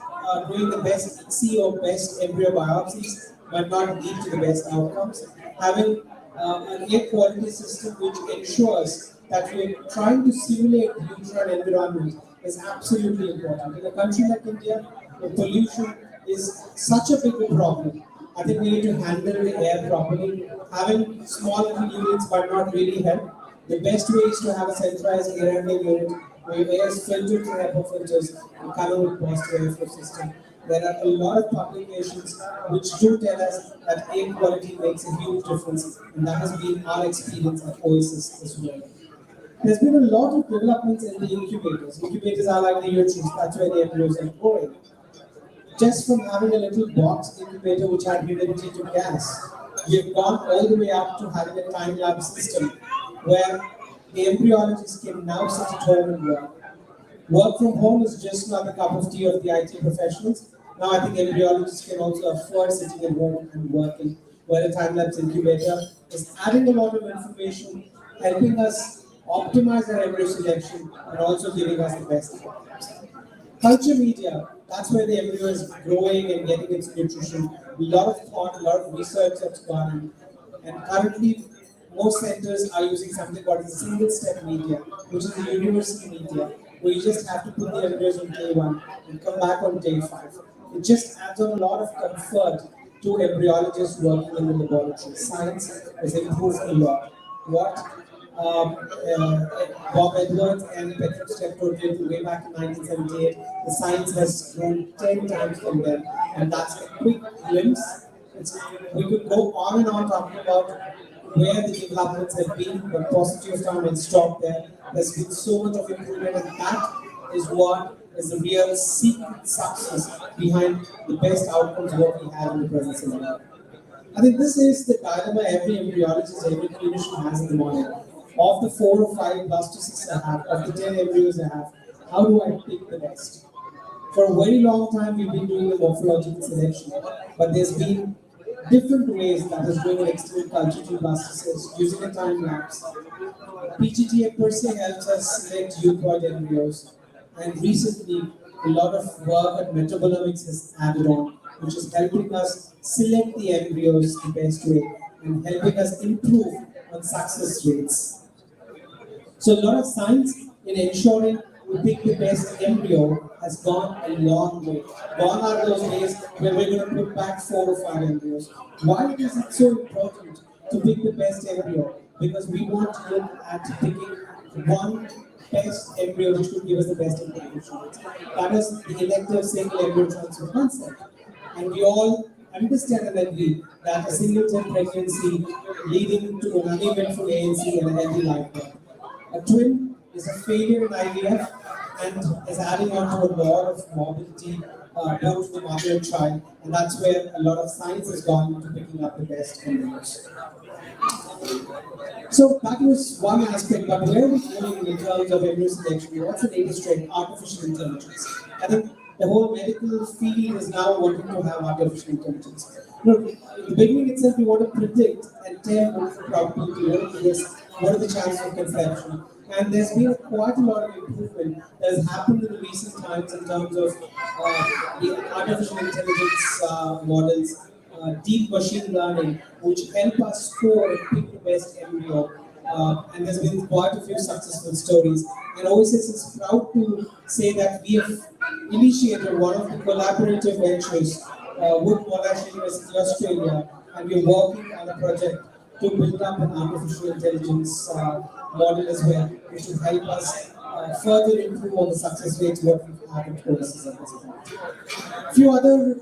doing the best ICSI or best embryo biopsies might not lead to the best outcomes. Having an air quality system which ensures that we are trying to simulate the uterine environment is absolutely important. In a country like India, where pollution is such a big problem, I think we need to handle the air properly. Having small little units might not really help. The best way is to have a centralized air handling unit where air is filtered through HEPA filters and covered with positive airflow system. There are a lot of publications which do tell us that air quality makes a huge difference, and that has been our experience at Oasis as well. There's been a lot of developments in the incubators. Incubators are like the uterus, that's where the embryos are growing. Just from having a little box incubator which had humidity to gas, we have gone all the way up to having a time-lapse system where the embryologists can now sit at home and work. Work from home is just not the cup of tea of the IT professionals. Now I think embryologists can also afford sitting at home and working, where a time-lapse incubator is adding a lot of information, helping us optimize our embryo selection and also giving us the best outcomes. Culture media, that's where the embryo is growing and getting its nutrition. A lot of thought, a lot of research that's gone in. And currently, most centers are using something called a single step media, which is a universal media, where you just have to put the embryos on day 1 and come back on day 5. It just adds on a lot of comfort to embryologists working in the laboratory. Science has improved a lot. What Bob Edwards and Patrick Steptoe did way back in 1978, the science has grown 10 times from then, and that's a quick glimpse. We could go on and on talking about where the developments have been, but paucity of time and stop there. There's been so much of improvement, and that is what is the real secret success behind the best outcomes what we have in the present scenario. I think this is the dilemma every embryologist, every clinician has in the morning. Of the 4 or 5 blastocysts I have, of the 10 embryos I have, how do I pick the best? For a very long time, we've been doing the morphological selection, but there's been different ways that is doing an extended culture to blastocysts using a time lapse. PGTA per se helps us select euploid embryos, and recently a lot of work at metabolomics has added on, which is helping us select the embryos the best way and helping us improve on success rates. So a lot of science in ensuring we pick the best embryo has gone a long way. Gone are those days where we're going to put back 4 or 5 embryos. Why is it so important to pick the best embryo? Because we want to look at picking one best embryo which could give us the best information. That is the elective single embryo transfer concept. And we all understand and agree that a singleton pregnancy leading to an uneventful ANC and a healthy life birth. A twin is a failure in IVF and is adding on to a lot of morbidity both to the mother and child, and that's where a lot of science has gone into picking up the best embryos. So that was one aspect, but where are we going in terms of embryo selection? What's the latest trend? Artificial intelligence. I think the whole medical field is now wanting to have artificial intelligence. In the beginning itself, we want to predict and tell what is the probability, what is this, what are the chances of conception. And there's been quite a lot of improvement that has happened in the recent times in terms of the artificial intelligence models, deep machine learning, which help us score and pick the best embryo. And there's been quite a few successful stories. And Oasis is proud to say that we have initiated one of the collaborative ventures with Monash University, Australia, and we're working on a project to build up an artificial intelligence model as well, which will help us further improve on the success rates what we've had in courses at this point. A few other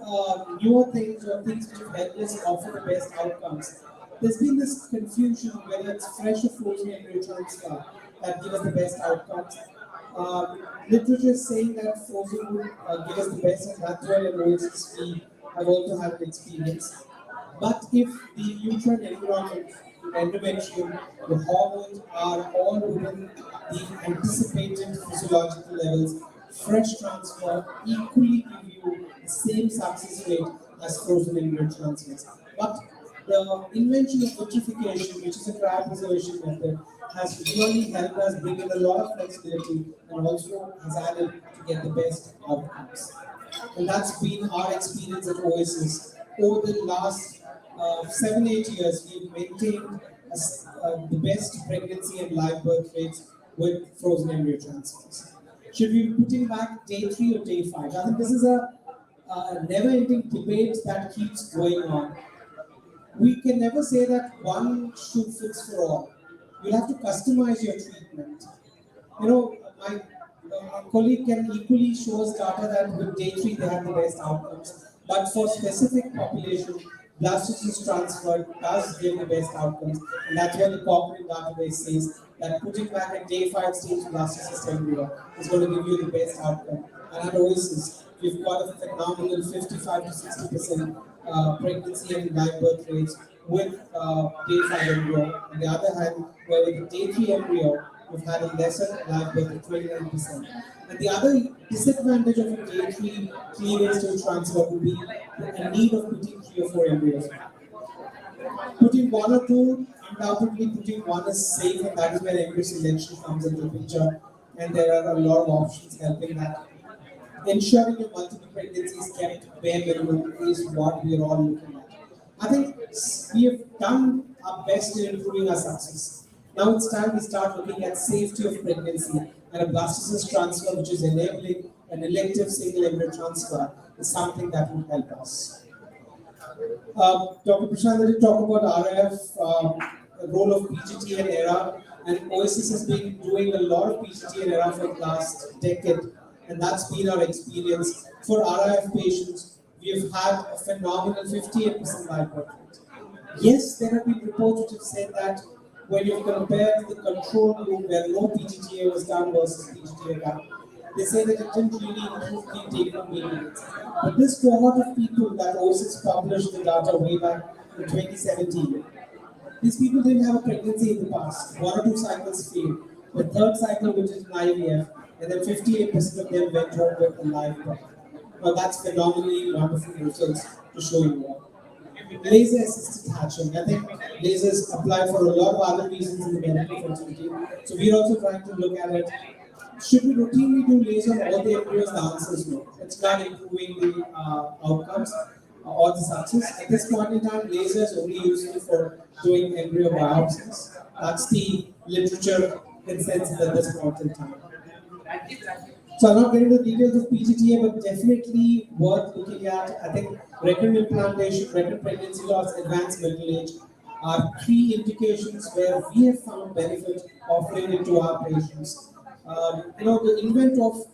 newer things or things which have helped us offer the best outcomes. There's been this confusion whether it's fresh or frozen embryo transfer that give us the best outcomes. Literature is saying that frozen would give us the best, and that's where in Oasis we have also had an experience. But if the nutrient environment, intervention, the hormones are all within the anticipated physiological levels, fresh transfer equally give you the same success rate as frozen embryo transfers. But the invention of vitrification, which is a cryopreservation method, has really helped us bring in a lot of flexibility and also has added to get the best outcomes. And that's been our experience at Oasis. Over the last 7-8 years, we've maintained the best pregnancy and live birth rates with frozen embryo transfers. Should we be putting back day 3 or day 5? I think this is a never-ending debate that keeps going on. We can never say that one shoe fits for all. You'll have to customize your treatment. My colleague can equally show us data that with day 3 they have the best outcomes. But for specific population, blastocyst transfer does give the best outcomes, and that's what the corporate database says, that putting back a day 5 stage blastocyst embryo is going to give you the best outcome. And at Oasis, we've got a phenomenal 55 to 60% pregnancy and live birth rates with day 5 embryo. On the other hand, where with the day 3 embryo, we've had a lesser live birth of 29%. And the other disadvantage of a day 3 cleavage stage transfer would be the need of putting 3 or 4 embryos. Putting 1 or 2, undoubtedly putting 1 is safe, and that is where embryo selection comes into the picture. And there are a lot of options helping that. Ensuring your multiple pregnancies kept bare minimum is what we are all looking at. I think we have done our best in improving our success. Now it's time we start looking at safety of pregnancy, and a blastocyst transfer, which is enabling an elective single embryo transfer, is something that will help us. Dr. Prasanta did talk about RIF, the role of PGT and ERA, and Oasis has been doing a lot of PGT and ERA for the last decade, and that's been our experience. For RIF patients, we have had a phenomenal 58% live birth rate. Yes, there have been reports which have said that when you compare the control group where no PGTA was done versus PGTA done, they say that it didn't really improve the take-home maintenance. But this cohort of people that Oasis published the data way back in 2017, these people didn't have a pregnancy in the past. 1 or 2 cycles failed. The third cycle, which is an IVF, and then 58% of them went home with a live birth. Now that's phenomenally wonderful results to show you all. Laser assisted hatching. I think lasers apply for a lot of other reasons in the medical fertility. So we're also trying to look at it. Should we routinely do laser on all the embryos? The answer is no. It's not improving the outcomes or the success. At this point in time, laser is only useful for doing embryo biopsies. That's the literature consensus at this point in time. So I'm not getting the details of PGTA, but definitely worth looking at. I think recurrent implantation, recurrent pregnancy loss, advanced middle age are 3 indications where we have found benefit offering it to our patients. The invent of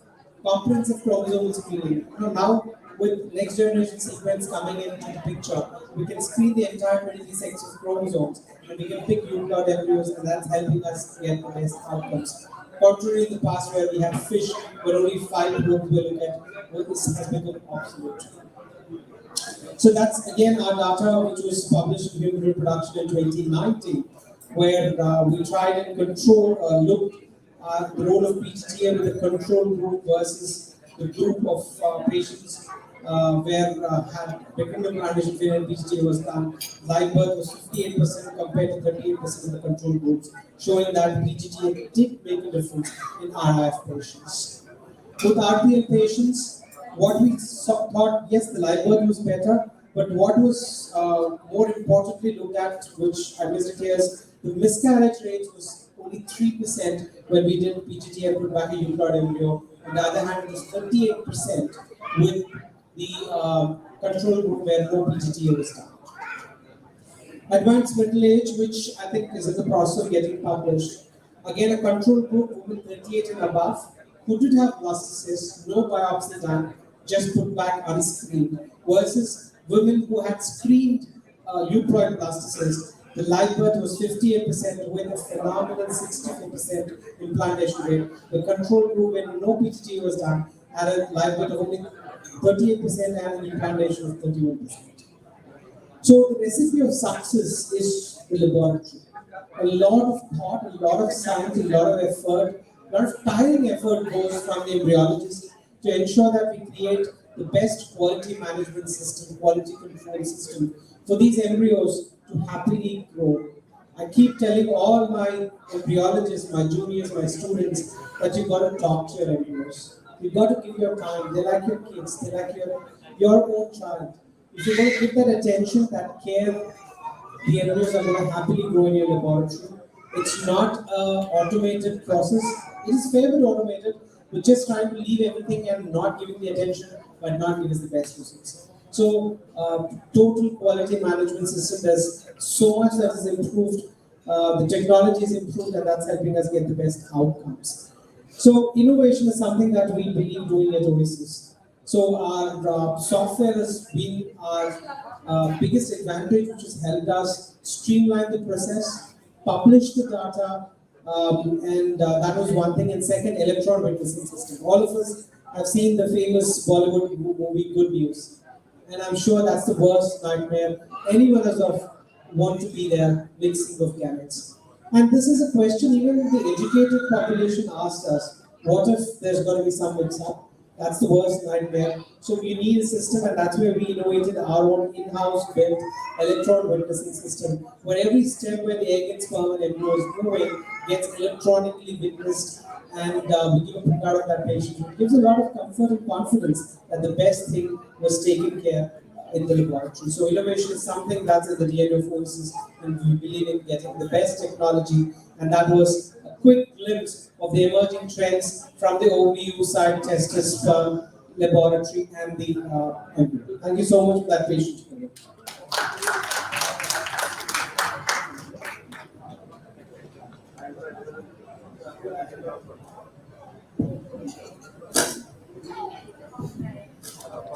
comprehensive chromosomal screening. Now with next generation sequence coming into the picture, we can screen the entire 23 sets of chromosomes, and we can pick eukaryote embryos, and that's helping us get the best outcomes. Contrary in the past where we have fish where only 5 probes we look at, well, this has become obsolete. So that's again our data which was published in Human Reproduction in 2019, where we tried and looked at the role of PGTA with the control group versus the group of patients where had recurrent implantation failure and PGTA was done. Live birth was 58% compared to 38% of the control groups, showing that PGTA did make a difference in RIF patients. With RPL patients, what we thought, yes, the live birth was better, but what was more importantly looked at, which I listed here, is the miscarriage rate was only 3% when we did PGT and put back a eukaryote embryo. On the other hand, it was 38% with the control group where no PGT was done. Advanced middle age, which I think is in the process of getting published. Again, a control group, women 38 and above, who did have blastocysts, no biopsy done, just put back unscreened, versus women who had screened euploid blastocysts. The live birth was 58% with a phenomenal 64% implantation rate. The control group, when no PGT was done, had a live birth of only 38% and an implantation of 31%. So the recipe of success is the laboratory. A lot of thought, a lot of science, a lot of effort, a lot of tiring effort goes from the embryologist to ensure that we create the best quality management system, quality control system for these embryos to happily grow. I keep telling all my embryologists, my juniors, my students, that you've got to talk to your embryos. You've got to give your time. They're like your kids, they're like your own child. If you're going to give that attention, that care, the embryos are going to happily grow in your laboratory. It's not an automated process. It is fairly automated. We're just trying to leave everything and not giving the attention, but not give us the best results. So, total quality management system, there's so much that is improved. The technology is improved, and that's helping us get the best outcomes. So, innovation is something that we believe doing at Oasis. So our software has been our biggest advantage, which has helped us streamline the process, publish the data, and that was one thing. And second, electron witnessing system. All of us have seen the famous Bollywood movie Good News, and I'm sure that's the worst nightmare any one of us want to be there, mixing of gametes. And this is a question even the educated population asked us, what if there's going to be some mix-up? That's the worst nightmare. So you need a system, and that's where we innovated our own in-house built electron witnessing system, where every step where the egg and sperm and embryo is moving gets electronically witnessed, and we give a printout of that patient. It gives a lot of comfort and confidence that the best thing was taken care in the laboratory. So innovation is something that's in the DNA of Oasis, and we believe in getting the best technology. And that was a quick glimpse of the emerging trends from the OVU side, testis, sperm, laboratory, and the embryo. Thank you so much for that patient.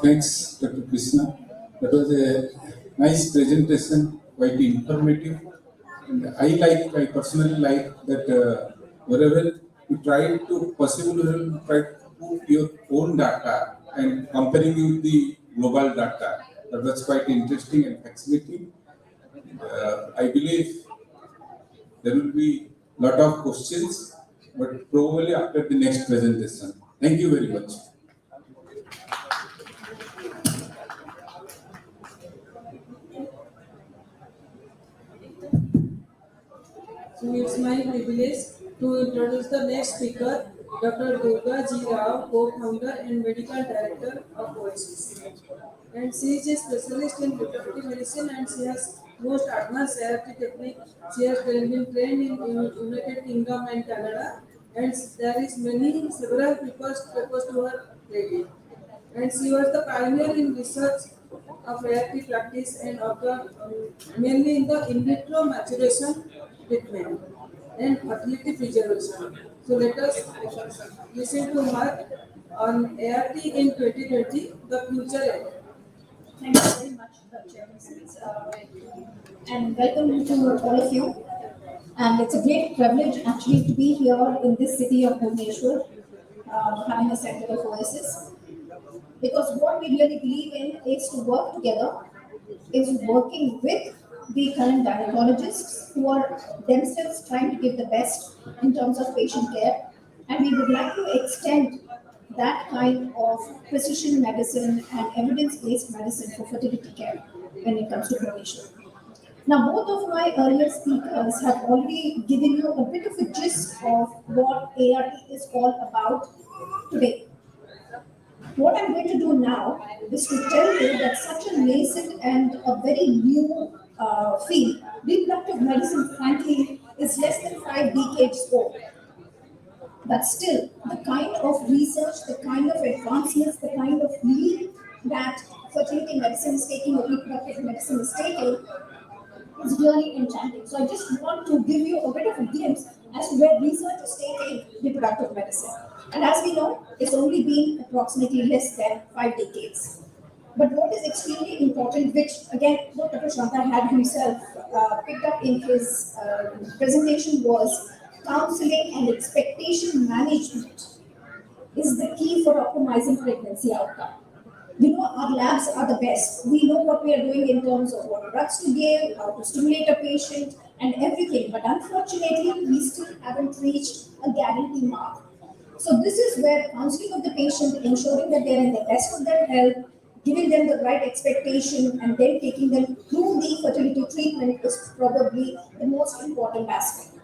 Thanks, Dr. Krishna. That was a nice presentation, quite informative. And I personally like that wherever you try to possibly try to put your own data and comparing with the global data. That was quite interesting and fascinating. I believe there will be a lot of questions, but probably after the next presentation. Thank you very much. So it's my privilege to introduce the next speaker, Dr. Durga G. Rao, co-founder and medical director of Oasis. And she is a specialist in reproductive medicine, and she has most advanced ART technique. She has been trained in United Kingdom and Canada, and there is several papers to her credit. And she was the pioneer in research of ART practice and of the mainly in the in vitro maturation treatment and fertility preservation. So let us listen to her on ART in 2020, the future ART. Thank you very much, Dr. And welcome to all of you. And it's a great privilege actually to be here in this city of Bhubaneswar, having a center of Oasis. Because what we really believe in is to work together, is working with the current gynecologists who are themselves trying to give the best in terms of patient care. And we would like to extend that kind of precision medicine and evidence-based medicine for fertility care when it comes to prevention. Now, both of my earlier speakers have already given you a bit of a gist of what ART is all about today. What I'm going to do now is to tell you that such a nascent and a very new field, reproductive medicine, frankly, is less than 5 decades old. But still, the kind of research, the kind of advancements, the kind of lead that fertility medicine is taking, or reproductive medicine is taking, is really enchanting. So I just want to give you a bit of a glimpse as to where research is taking reproductive medicine. And as we know, it's only been approximately less than 5 decades. But what is extremely important, which again, what Dr. Prasanta had himself picked up in his presentation, was counseling and expectation management is the key for optimizing pregnancy outcome. You know, our labs are the best. We know what we are doing in terms of what drugs to give, how to stimulate a patient, and everything. But unfortunately, we still haven't reached a guarantee mark. So this is where counseling of the patient, ensuring that they're in the best of their health, giving them the right expectation, and then taking them through the fertility treatment is probably the most important aspect.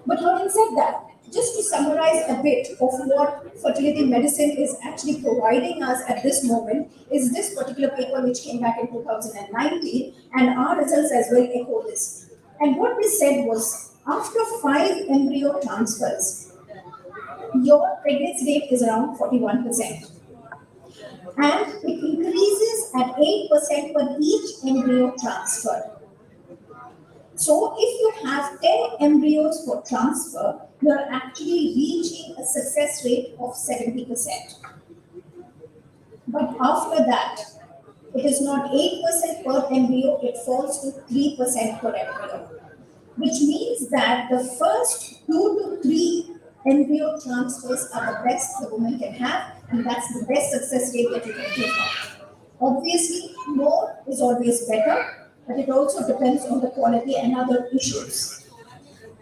But having said that, just to summarize a bit of what fertility medicine is actually providing us at this moment is this particular paper which came back in 2019, and our results as well echo this. And what we said was, after 5 embryo transfers, your pregnancy rate is around 41%. And it increases at 8% for each embryo transfer. So if you have 10 embryos for transfer, you are actually reaching a success rate of 70%. But after that, it is not 8% per embryo, it falls to 3% per embryo, which means that the first 2 to 3 embryo transfers are the best the woman can have, and that's the best success rate that you can take on. Obviously, more is always better, but it also depends on the quality and other issues.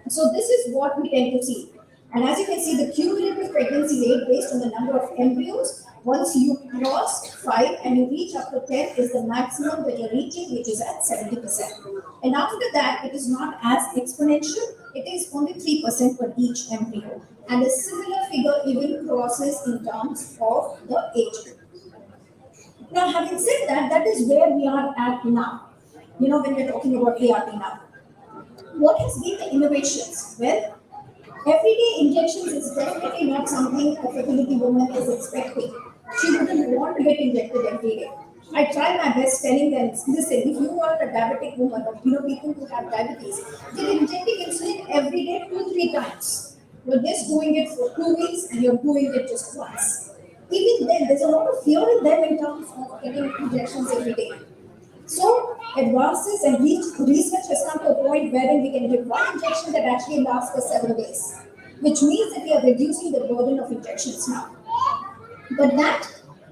So this is what we tend to see. And as you can see, the cumulative pregnancy rate based on the number of embryos, once you cross 5 and you reach up to 10 is the maximum that you're reaching, which is at 70%. And after that, it is not as exponential, it is only 3% per each embryo. And a similar figure even crosses in terms of the age group. Now, having said that, that is where we are at now. When we're talking about ART now. What has been the innovations? Well, everyday injections is definitely not something a fertility woman is expecting. She wouldn't want to get injected every day. I try my best telling them, listen, if you are a diabetic woman or people who have diabetes, they're injecting insulin every day 2-3 times. You're just doing it for 2 weeks and you're doing it just once. Even then, there's a lot of fear in them in terms of getting injections every day. So, advances and research has come to a point wherein we can give one injection that actually lasts for 7 days, which means that we are reducing the burden of injections now. But that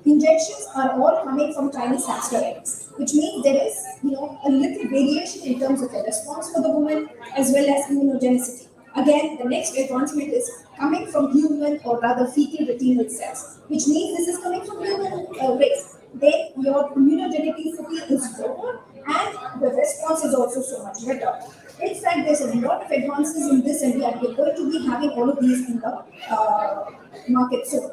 injections are all coming from Chinese hamster eggs, which means there is, a little variation in terms of the response for the woman as well as immunogenicity. Again, the next advancement is coming from human or rather fetal retinal cells, which means this is coming from human race. Then your immunogenicity is lower and the response is also so much better. In fact, there's a lot of advances in this, and we are going to be having all of these in the market soon.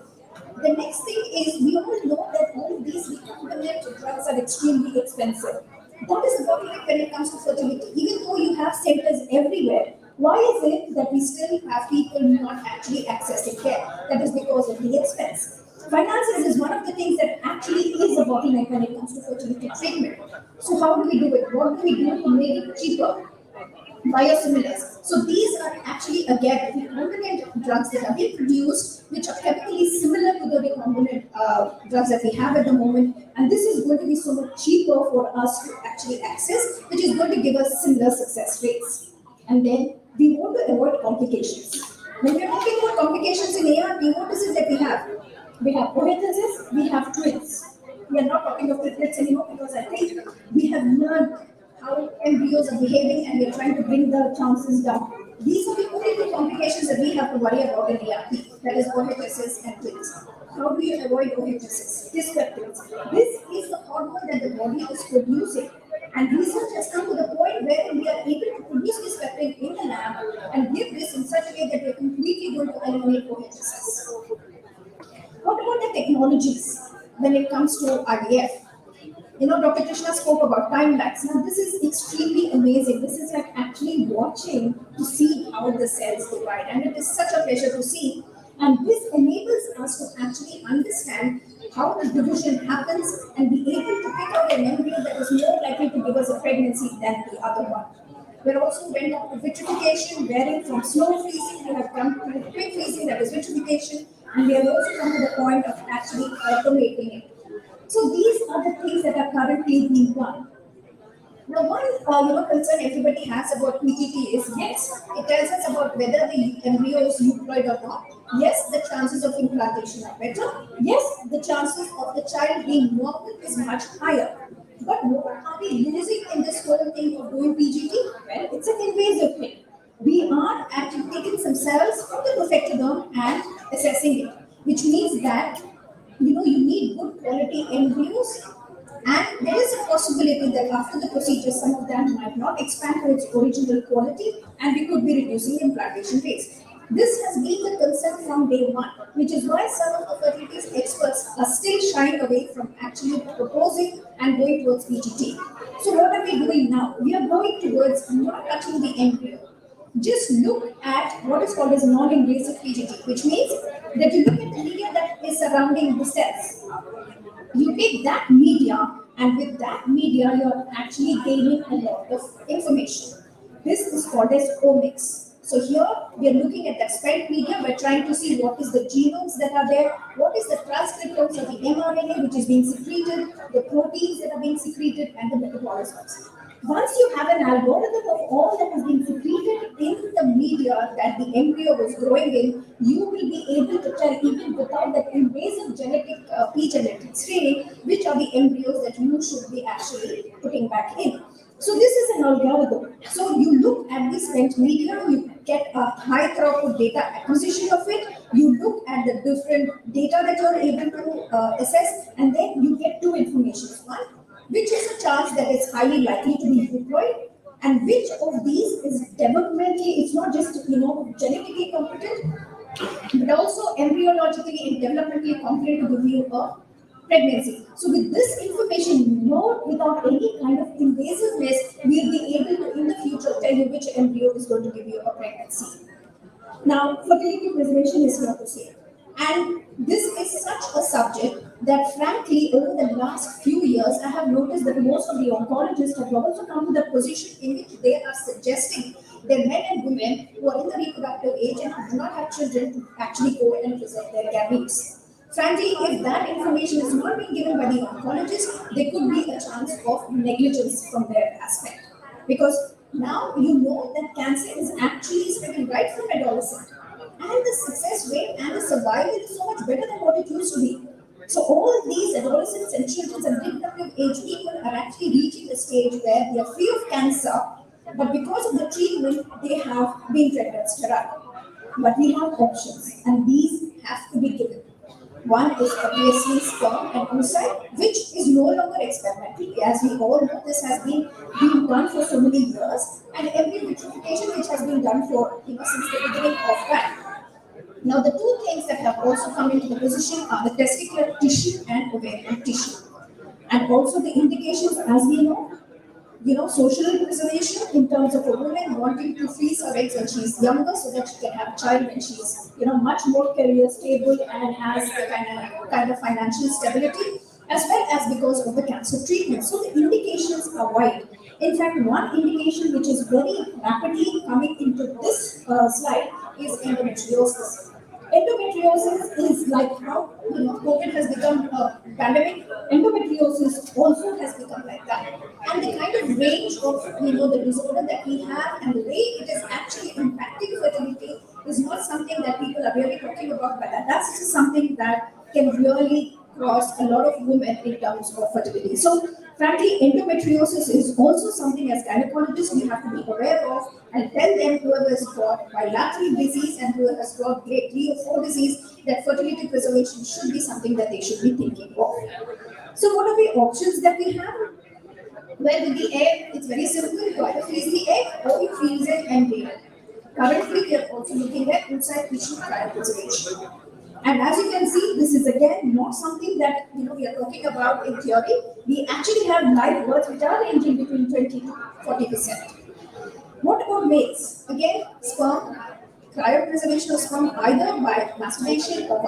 The next thing is we all know that all of these recombinant drugs are extremely expensive. That is the bottleneck when it comes to fertility. Even though you have centers everywhere, why is it that we still have people not actually accessing care? That is because of the expense. Finances is one of the things that actually is a bottleneck when it comes to fertility treatment. So how do we do it? What do we do to make it cheaper? Biosimilars. So these are actually again recombinant drugs that are being produced, which are chemically similar to the recombinant drugs that we have at the moment, and this is going to be so much cheaper for us to actually access, which is going to give us similar success rates. And then we want to avoid complications. When we're talking about complications in ART, what is it that we have? We have cohetasis, we have twins. We are not talking of triplets anymore because I think we have learned how embryos are behaving and we are trying to bring the chances down. These are the only two complications that we have to worry about in ART, that is cohetasis and twins. How do you avoid cohetasis? Dyspeptides. This is the hormone that the body is producing, and research has come to the point where we are able to produce this peptide in the lab and give this in such a way that we are completely going to eliminate cohetasis. What about the technologies when it comes to IVF? Dr. Krishna spoke about time lapse. Now, this is extremely amazing. This is like actually watching to see how the cells divide, and it is such a pleasure to see. And this enables us to actually understand how the division happens and be able to pick out an embryo that is more likely to give us a pregnancy than the other one. We also went up to vitrification, varying from slow freezing, we have come to quick freezing, that is vitrification, and we have also come to the point of actually automating it. So these are the things that are currently being done. Now, one concern everybody has about PGT is yes, it tells us about whether the embryo is euploid or not. Yes, the chances of implantation are better. Yes, the chances of the child being normal is much higher. But what are we losing in this whole thing of doing PGT? Well, it's an invasive thing. We are actually taking some cells from the perfectoderm and assessing it, which means that you need good quality embryos, and there is a possibility that after the procedure some of them might not expand to its original quality and we could be reducing implantation rates. This has been the concern from day one, which is why some of the fertility experts are still shying away from actually proposing and going towards PGT. So what are we doing now? We are going towards not touching the embryo. Just look at what is called as non-invasive PGT, which means that you look at the media that is surrounding the cells. You take that media, and with that media, you are actually gaining a lot of information. This is called as omics. So here we are looking at that spent media. We're trying to see what is the genomes that are there, what is the transcriptomes of the mRNA which is being secreted, the proteins that are being secreted, and the metabolisms. Once you have an algorithm of all that has been secreted in the media that the embryo was growing in, you will be able to tell, even without that invasive genetic epigenetic screening, which are the embryos that you should be actually putting back in. So this is an algorithm. So you look at the spent media, you get a high throughput data acquisition of it, you look at the different data that you're able to assess, and then you get two informations. One, which is a charge that is highly likely to be deployed, and which of these is developmentally, it's not just genetically competent, but also embryologically and developmentally competent to give you a pregnancy. So with this information, without any kind of invasiveness, we'll be able to in the future tell you which embryo is going to give you a pregnancy. Now, fertility preservation is here to stay. And this is such a subject that, frankly, over the last few years, I have noticed that most of the oncologists have also come to the position in which they are suggesting that men and women who are in the reproductive age and who do not have children to actually go and present their gametes. Frankly, if that information is not being given by the oncologist, there could be a chance of negligence from their aspect. Because now you know that cancer is actually spreading right from adolescent. And the success rate and the survival is so much better than what it used to be. So all of these adolescents and children and reproductive age people are actually reaching a stage where they are free of cancer, but because of the treatment, they have been rendered sterile. But we have options, and these have to be given. One is obviously sperm and oocyte, which is no longer experimental. As we all know, this has been being done for so many years, and every vitrification which has been done for since the beginning of time. Now, the two things that have also come into the position are the testicular tissue and ovarian tissue, and also the indications, as we know, social preservation in terms of a woman wanting to freeze her eggs when she's younger so that she can have a child when she's, much more career stable and has the kind of financial stability, as well as because of the cancer treatment. So the indications are wide. In fact, one indication which is very rapidly coming into this slide is endometriosis. Endometriosis is like how COVID has become a pandemic. Endometriosis also has become like that, and the kind of range of the disorder that we have and the way it is actually impacting fertility is not something that people are really talking about. But that's just something that can really cross a lot of women in terms of fertility. So, frankly, endometriosis is also something as gynecologists we have to be aware of and tell them whoever has got bilateral disease and who has got grade 3 or 4 disease that fertility preservation should be something that they should be thinking of. So, what are the options that we have? Well, with the egg, it's very simple. You either freeze the egg or you freeze it and bake it. Currently, we are also looking at inside tissue cryopreservation. And as you can see, this is again not something that we are talking about in theory. We actually have live births which are ranging between 20 to 40%. What about males? Again, sperm, cryopreservation of sperm either by masturbation or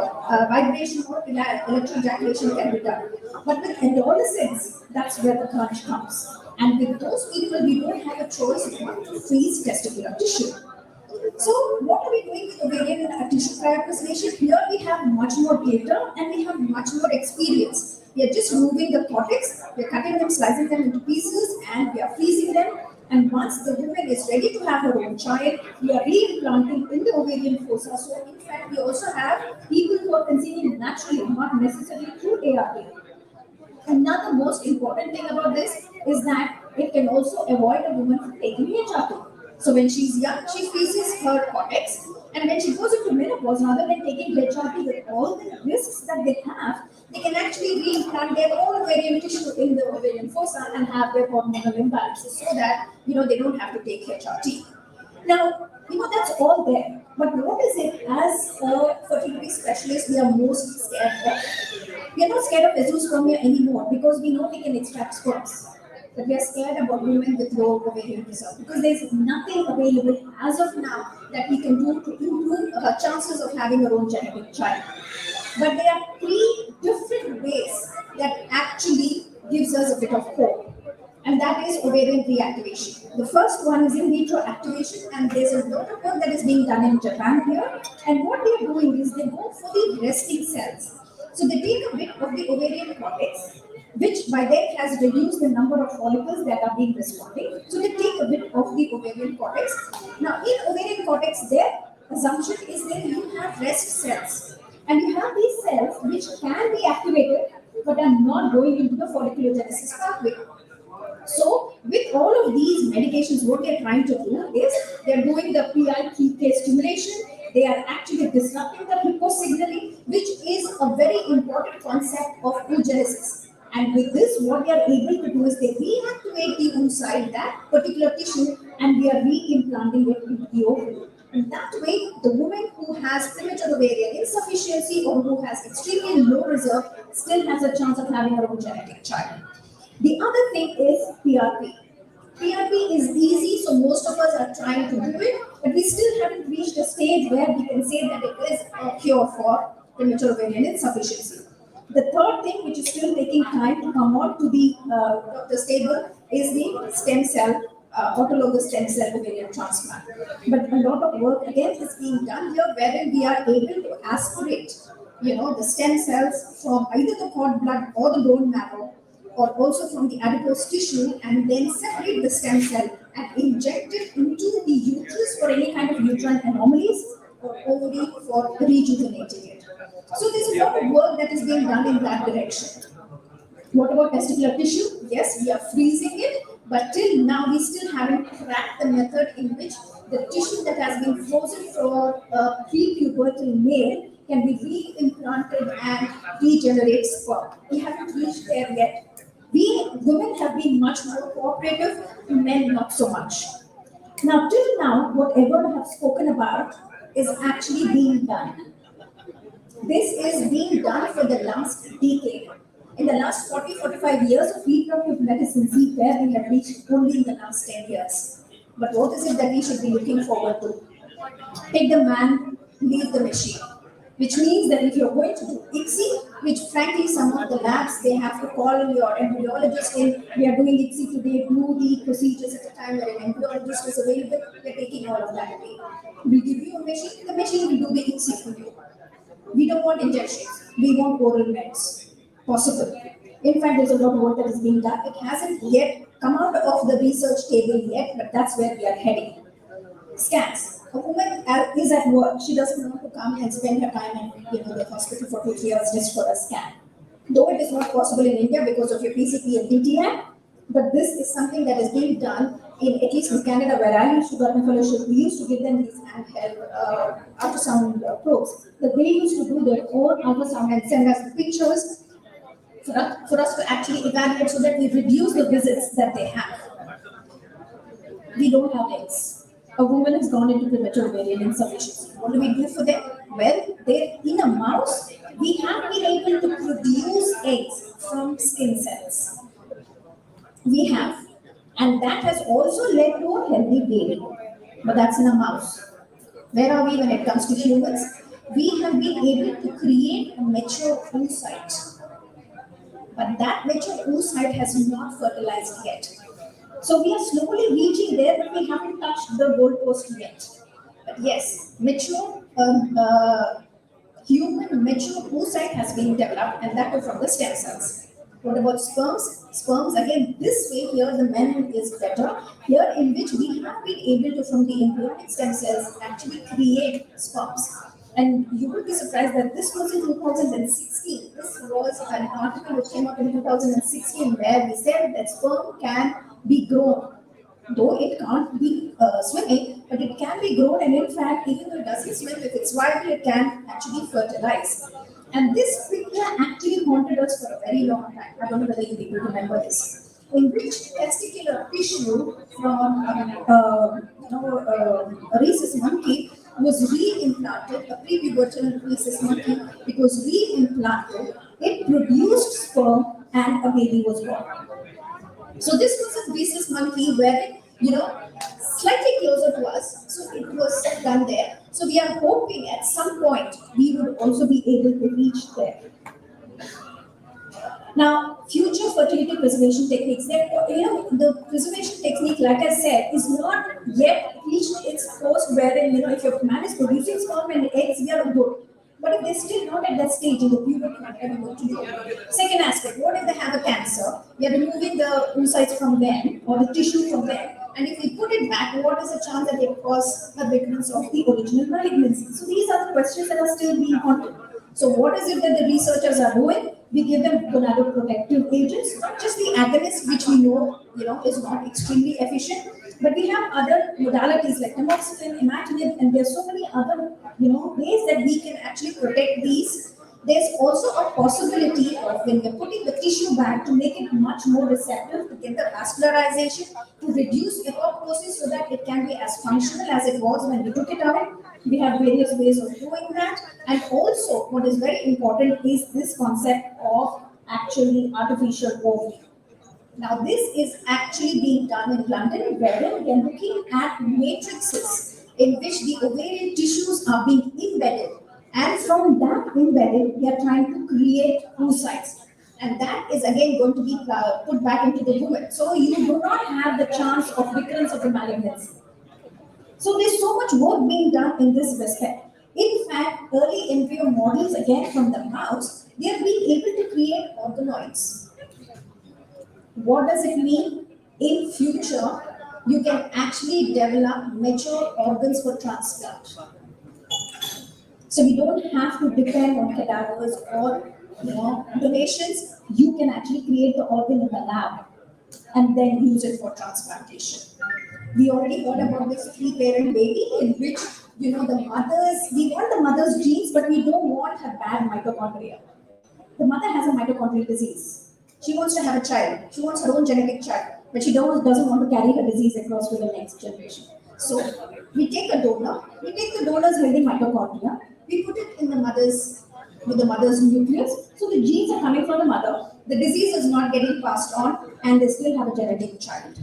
vibration or electroejaculation can be done. But with adolescents, that's where the crunch comes. And with those people, we don't have a choice but to freeze testicular tissue. So what are we doing with ovarian tissue cryopreservation? Here we have much more data and we have much more experience. We are just removing the cortex, we are cutting them, slicing them into pieces, and we are freezing them. And once the woman is ready to have her own child, we are reimplanting in the ovarian fossa. So in fact, we also have people who are conceiving naturally, not necessarily through ART. Another most important thing about this is that it can also avoid a woman from taking HRT. So when she's young, she freezes her cortex, and when she goes into menopause, rather than taking HRT with all the risks that they have, they can actually reimplant their own ovarian tissue in the ovarian fossa and have their hormonal imbalances so that they don't have to take HRT. Now, that's all there. But what is it as a fertility specialist we are most scared of? We are not scared of azoospermia anymore because we know we can extract sperms. But we are scared about women with low ovarian reserve because there's nothing available as of now that we can do to improve her chances of having her own genetic child. But there are 3 different ways that actually gives us a bit of hope, and that is ovarian reactivation. The first one is in vitro activation, and there's a lot of work that is being done in Japan here. And what they're doing is they go for the resting cells. So they take a bit of the ovarian cortex, which by then has reduced the number of follicles that are being responding. So they take a bit of the ovarian cortex. Now, in ovarian cortex, their assumption is that you have rest cells. And you have these cells which can be activated but are not going into the folliculogenesis pathway. So, with all of these medications, what they're trying to do is they're doing the PI3K stimulation. They are actually disrupting the glucose signaling, which is a very important concept of oogenesis. And with this, what they are able to do is they reactivate the oocyte, that particular tissue, and we are re-implanting it into the ovary. In that way, the woman who has premature ovarian insufficiency or who has extremely low reserve still has a chance of having her own genetic child. The other thing is PRP. PRP is easy, so most of us are trying to do it, but we still haven't reached a stage where we can say that it is a cure for premature ovarian insufficiency. The third thing, which is still taking time to come out to the table, is the stem cell, autologous stem cell ovarian transplant. But a lot of work again is being done here, wherein we are able to aspirate, the stem cells from either the cord blood or the bone marrow, or also from the adipose tissue, and then separate the stem cell and inject it into the uterus for any kind of uterine anomalies or ovary for rejuvenating it. So there's a lot of work that is being done in that direction. What about testicular tissue? Yes, we are freezing it, but till now we still haven't cracked the method in which the tissue that has been frozen for a prepubertal male can be re-implanted and regenerate sperm. We haven't reached there yet. We women have been much more cooperative, men not so much. Now, till now, whatever I have spoken about is actually being done. This is being done for the last decade. In the last 40-45 years of reproductive medicine, see where we have reached only in the last 10 years. But what is it that we should be looking forward to? Take the man, leave the machine. Which means that if you're going to do ICSI, which frankly some of the labs, they have to call your embryologist in, we are doing ICSI today, do the procedures at the time where an embryologist is available, we're taking all of that away. We give you a machine, the machine will do the ICSI for you. We don't want injections, we want oral meds, possible. In fact, there's a lot of work that is being done. It hasn't yet come out of the research table yet, but that's where we are heading. Scans. A woman is at work. She doesn't want to come and spend her time in the hospital for 2-3 hours just for a scan. Though it is not possible in India because of your PCP and DTI, but this is something that is being done in, at least in Canada, where I used to get my fellowship. We used to give them these handheld ultrasound probes. That they used to do their own ultrasound and send us the pictures for us to actually evaluate so that we reduce the visits that they have. We don't have eggs. A woman has gone into premature ovarian insufficiency. What do we do for them? Well, in a mouse, we have been able to produce eggs from skin cells. We have. And that has also led to a healthy baby. But that's in a mouse. Where are we when it comes to humans? We have been able to create a mature oocyte. But that mature oocyte has not fertilized yet. So we are slowly reaching there, but we haven't touched the goalpost yet. But yes, mature human mature oocyte has been developed, and that is from the stem cells. What about sperms? Sperms, again, this way here the men is better. Here in which we have been able to, from the embryonic stem cells, actually create sperms. And you will be surprised that this was in 2016. This was an article which came out in 2016 where we said that sperm can be grown. Though it can't be swimming, but it can be grown, and in fact, even though it doesn't swim, if it's viable, it can actually fertilize. And this picture actually haunted us for a very long time. I don't know whether you people remember this. In which testicular tissue from a rhesus monkey was re-implanted, a prepubertal rhesus monkey, it was re-implanted, it produced sperm, and a baby was born. So this was a rhesus monkey where, slightly closer to us, so it was done there. So we are hoping at some point we would also be able to reach there. Now, future fertility preservation techniques, the preservation technique, like I said, is not yet reached its post wherein, if your man is producing sperm and eggs, we are good. But if they're still not at that stage in the puberty, what are we going to do? Second aspect, what if they have a cancer? We are removing the oocytes from them or the tissue from them. And if we put it back, what is the chance that they cause a recurrence of the original malignancy? So these are the questions that are still being haunted. So what is it that the researchers are doing? We give them gonadoprotective agents, not just the agonist, which we know, is not extremely efficient, but we have other modalities like tamoxifen, imatinib, and there's so many other, ways that we can actually protect these. There's also a possibility of when we're putting the tissue back to make it much more receptive, to get the vascularization, to reduce apoptosis so that it can be as functional as it was when we took it out. We have various ways of doing that. And also, what is very important is this concept of actually artificial ovary. Now, this is actually being done in London, wherein we are looking at matrices in which the ovarian tissues are being embedded. And from that embedded, we are trying to create oocytes. And that is again going to be put back into the woman. So you do not have the chance of recurrence of the malignancy. So there's so much work being done in this respect. In fact, early embryo models, again from the mouse, they have been able to create organoids. What does it mean? In future, you can actually develop mature organs for transplant. So we don't have to depend on cadavers or donations. You can actually create the organ in the lab and then use it for transplantation. We already heard about this 3-parent baby in which we want the mother's genes, but we don't want her bad mitochondria. The mother has a mitochondrial disease. She wants to have a child. She wants her own genetic child, but she doesn't want to carry her disease across to the next generation. So we take a donor, we take the donor's healthy mitochondria, we put it in the mother's nucleus. So the genes are coming from the mother. The disease is not getting passed on, and they still have a genetic child.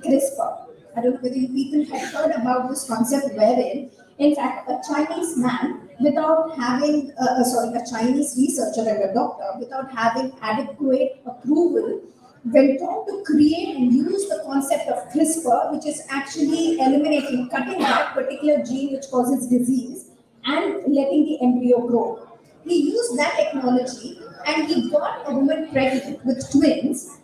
CRISPR. I don't know whether you people have heard about this concept wherein, in fact, a Chinese man, without having, a Chinese researcher and a doctor, without having adequate approval, went on to create and use the concept of CRISPR, which is actually cutting that particular gene which causes disease and letting the embryo grow. He used that technology and he got a woman pregnant with twins.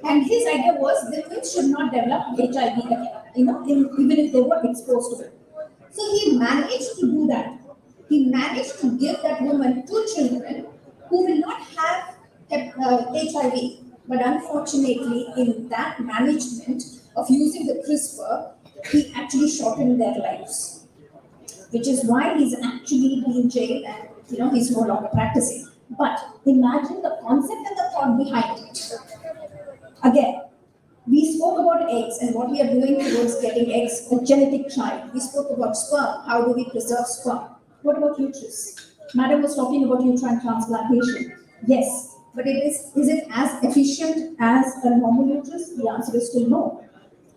And his idea was the twins should not develop HIV again, even if they were exposed to it. So he managed to do that. He managed to give that woman 2 children who will not have HIV. But unfortunately, in that management of using the CRISPR, he actually shortened their lives, which is why he's actually being jailed and he's no longer practicing. But imagine the concept and the thought behind it. Again, we spoke about eggs and what we are doing towards getting eggs, a genetic child. We spoke about sperm. How do we preserve sperm? What about uterus? Madam was talking about uterine transplantation. Yes, but is it as efficient as a normal uterus? The answer is still no.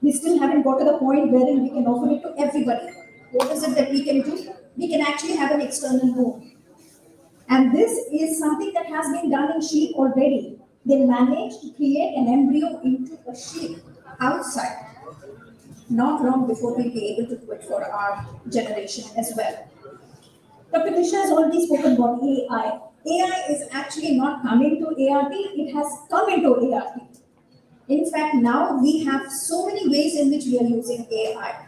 We still haven't got to the point wherein we can offer it to everybody. What is it that we can do? We can actually have an external womb. And this is something that has been done in sheep already. They managed to create an embryo into a sheep outside. Not long before we'll be able to do it for our generation as well. Dr. Krishna has already spoken about AI. AI is actually not coming to ART, it has come into ART. In fact, now we have so many ways in which we are using AI.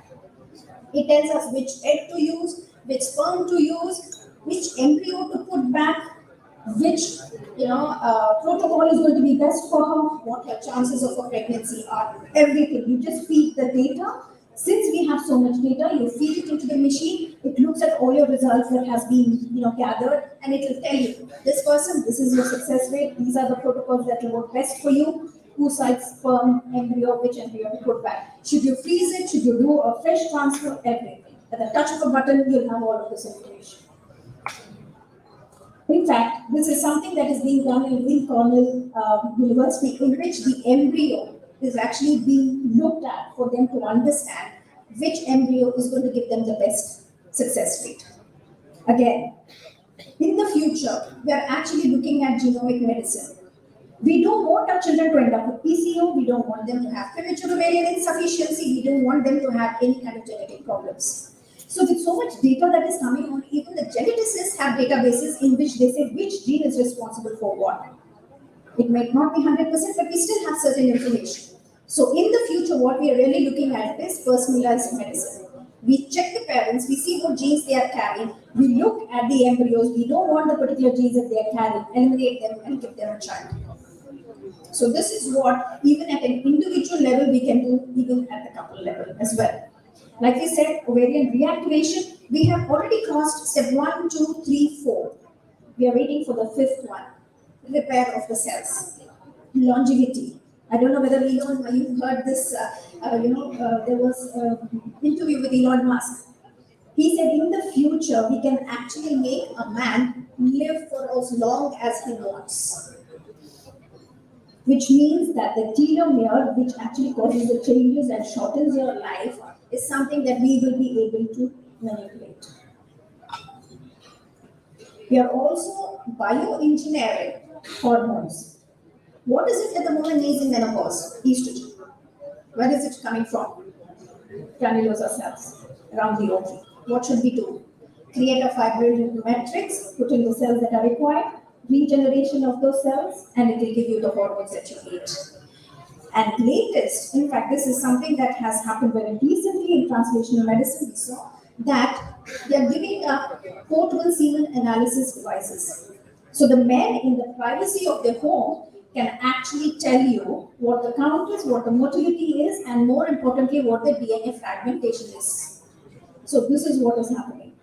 It tells us which egg to use, which sperm to use, which embryo to put back, which protocol is going to be best for her, what her chances of a pregnancy are, everything. You just feed the data. Since we have so much data, you feed it into the machine, it looks at all your results that has been gathered, and it will tell you, this person, this is your success rate, these are the protocols that will work best for you, oocytes, sperm, embryo, which embryo to put back. Should you freeze it, should you do a fresh transfer, everything. At the touch of a button, you'll have all of this information. In fact, this is something that is being done in Cornell University, in which the embryo is actually being looked at for them to understand which embryo is going to give them the best success rate. Again, in the future, we are actually looking at genomic medicine. We don't want our children to end up with PCO. We don't want them to have premature ovarian insufficiency. We don't want them to have any kind of genetic problems. So with so much data that is coming on, even the geneticists have databases in which they say which gene is responsible for what. It might not be 100%, but we still have certain information. So in the future, what we are really looking at is personalized medicine. We check the parents, we see what genes they are carrying, we look at the embryos, we don't want the particular genes that they are carrying, eliminate them and give them a child. So this is what, even at an individual level, we can do, even at the couple level as well. Like we said, ovarian reactivation, we have already crossed step 1, 2, 3, 4. We are waiting for the fifth one, repair of the cells. Longevity. I don't know whether Elon, you've heard this, there was an interview with Elon Musk. He said in the future, we can actually make a man live for as long as he wants. Which means that the telomere, which actually causes the changes and shortens your life, is something that we will be able to manipulate. We are also bioengineering hormones. What is it at the moment needs in menopause? Estrogen. Where is it coming from? Granulosa cells around the ovary. What should we do? Create a fibroid matrix, put in the cells that are required, regeneration of those cells, and it will give you the hormones that you need. And latest, in fact, this is something that has happened very recently in translational medicine. We saw that they are giving up portable semen analysis devices. So the men in the privacy of their home can actually tell you what the count is, what the motility is, and more importantly, what the DNA fragmentation is. So this is what is happening.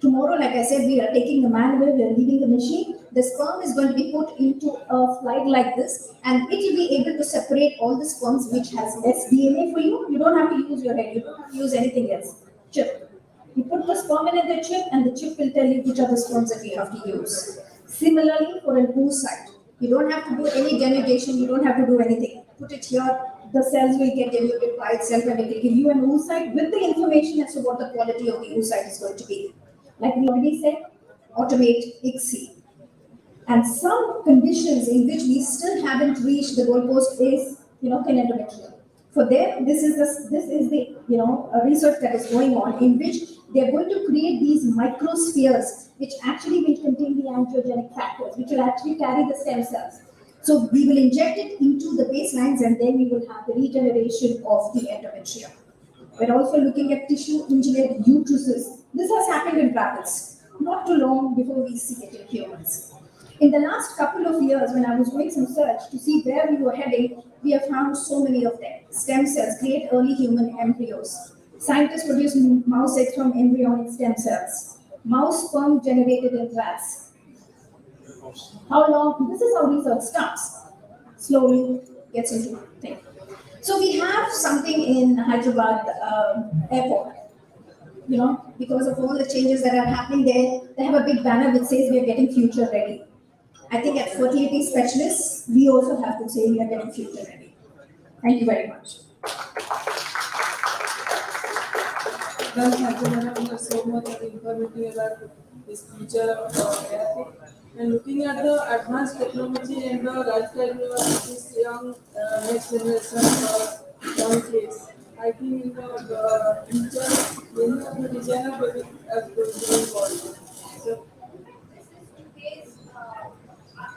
Tomorrow, like I said, we are taking the man away, we are leaving the machine. The sperm is going to be put into a slide like this, and it will be able to separate all the sperms which has less DNA for you. You don't have to use your head, you don't have to use anything else. Chip. You put the sperm in the chip, and the chip will tell you which are the sperms that you have to use. Similarly, for an oocyte, you don't have to do any denudation, you don't have to do anything. Put it here, the cells will get diluted by itself, and it will give you an oocyte with the information as to what the quality of the oocyte is going to be. Like we already said, automate ICSI. And some conditions in which we still haven't reached the goalpost is, endometrium. For them, this is the a research that is going on in which they are going to create these microspheres which actually will contain the angiogenic factors, which will actually carry the stem cells. So we will inject it into the baselines, and then we will have the regeneration of the endometrium. We're also looking at tissue engineered uteruses. This has happened in rabbits, not too long before we see it in humans. In the last couple of years, when I was doing some search to see where we were heading, we have found so many of them. Stem cells create early human embryos. Scientists produce mouse eggs from embryonic stem cells. Mouse sperm generated in rats. How long? This is how research starts. Slowly gets into thing. So we have something in Hyderabad airport. Because of all the changes that are happening there, they have a big banner which says we are getting future ready. I think at fertility specialists, we also have to say we are getting future ready. Thank you very much. Well, thank you, madam, so much of informative about this future of therapy. And looking at the advanced technology and the lifestyle of this young next generation young kids, I think in the future, many of the designer babies are going to be involved. So,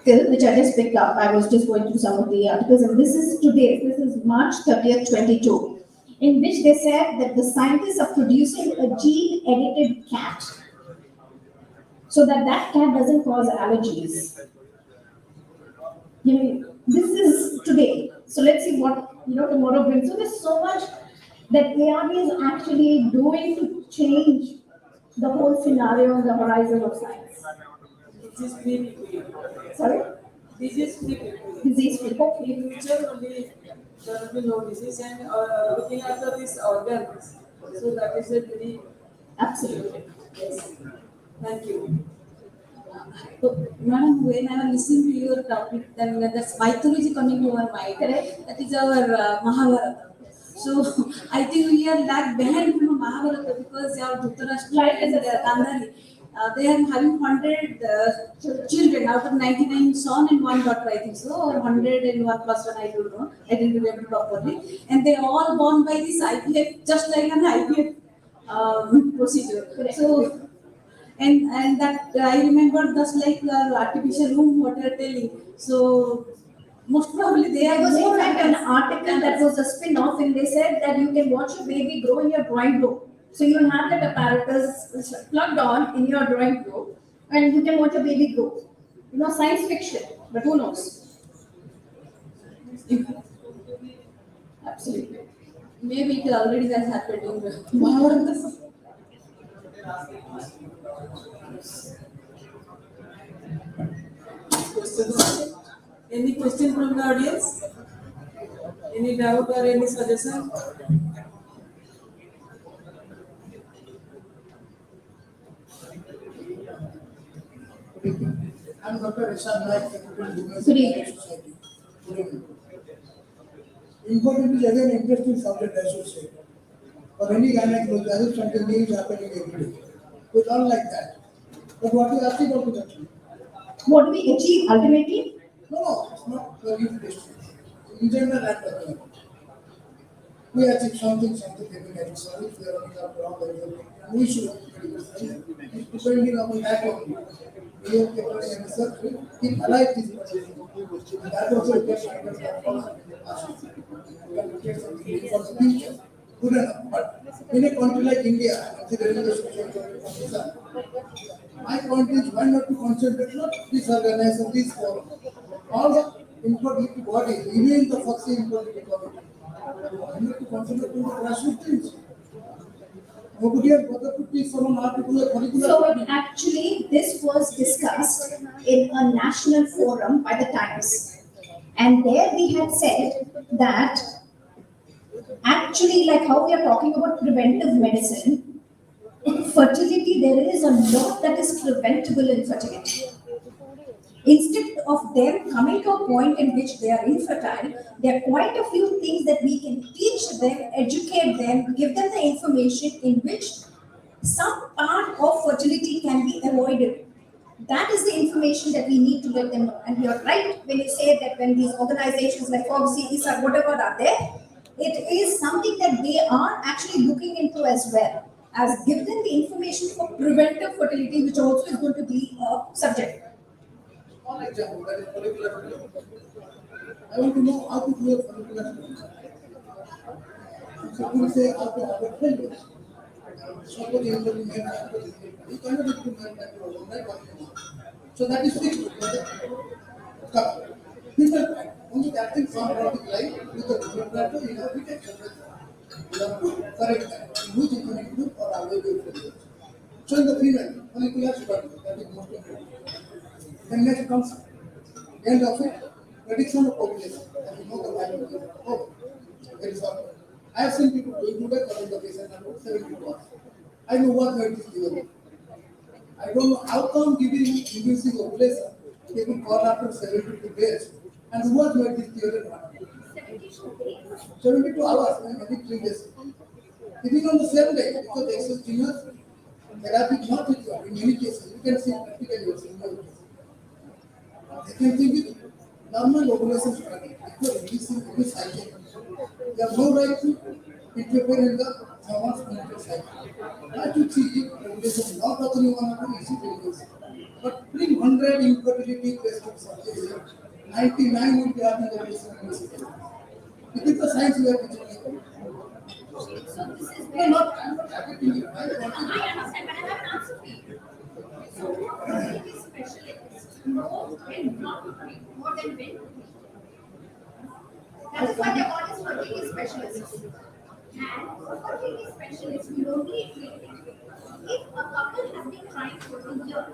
Which I just picked up. I was just going through some of the articles, and this is today. This is March 30th, 22, in which they said that the scientists are producing a gene-edited cat, so that cat doesn't cause allergies. This is today. So let's see what tomorrow brings. So there's so much that ARB is actually doing to change the whole scenario and the horizon of science. this is free. Sorry? This is free. Disease free. Hopefully. In future only there will be no disease, and looking after these organs. So that is a very Absolutely. yes. Thank you. So, madam, when I was listening to your topic, then that's mythology coming to our mind. Correct. That is our Mahabharata. So, I think we are lag behind from Mahabharata because our Dhritarashtra Right, and is a- Gandhari, they are having 100 children, out of 99 son and one daughter, I think so, or 101 plus one, I don't know. I didn't remember properly. And they all born by this IVF, just like an IVF procedure. So, and that I remember just like artificial womb, what you're telling. So, most probably they There are was in more fact an advanced. article that was a spin-off, and they said that you can watch your baby grow in your drawing room. So you will have that apparatus plugged on in your drawing room, and you can watch your baby grow. You know, science fiction, but who knows? Absolutely. Maybe it already has happened in the Mahabharata. Any question from the audience? Any doubt or any suggestion? I'm Dr. Nayak, Secretary Good evening. Society. Good evening. Infertility is again an interesting subject, I should say. For any gynecologist, as if something new is happening every day. We don't like that. But what you asking about is actually? What do we achieve ultimately? No, it's not very interesting. In general, I'm talking about. We achieve something every day. So if we are running up around everything, we should it's depending on that only. We have kept and research, keep alive this process. That also gets for the future. Good enough. But in a country like India, considering the social my point is why not to concentrate not this organization, this forum, all the infertility bodies, even the Foxy infertility committee. Why not to concentrate on the grassroots things? Nobody has bothered to teach someone how to do a curriculum. So actually, this was discussed in a national forum by the Times, and there we had said that actually, like how we are talking about preventive medicine, fertility, there is a lot that is preventable in fertility. Instead of them coming to a point in which they are infertile, there are quite a few things that we can teach them, educate them, give them the information in which some part of fertility can be avoided. That is the information that we need to let them know. And you're right when you say that when these organizations like Foxy, ISA, whatever are there, it is something that they are actually looking into as well, as give them the information for preventive fertility, which also is going to be a subject. One example, that is follicular stimulation. I want to know how to do a follicular stimulation. So people say how to have a failure. Somebody usually may have a you cannot implement that overnight. So that is fixed. Couple. People find only that thing from product life with the developer you have to take you have to correct that. Which you can do or avoid your failure. So in the female, follicular stimulation, that is most important. Then next comes end of it, prediction of population. That is not the biology. Oh, very sorry. I have seen people doing that for the patient about 70 hours. I know what weight is given. I don't know how come giving inducing ovulation, they will call after 72 days. And what weight is given? 72 hours, maybe 3 days. Even on the same day, because the exogenous therapy is not required. In many cases, you can see practically also in many cases. They can think it normal ovulation strategy. If you are releasing every cycle, you have no right to interfere in the someone's menstrual cycle. That you see ovulation not occurring on an easy basis. But bring 100 infertility tests to 99 will be having the patient. It is the science we are teaching. We are not targeting you. I understand, but I have an answer for you. Fertility specialists know when not to treat more than when to treat. That is why they are called as fertility specialists. And for fertility specialists, we don't need treatment. If a couple has been trying for a year,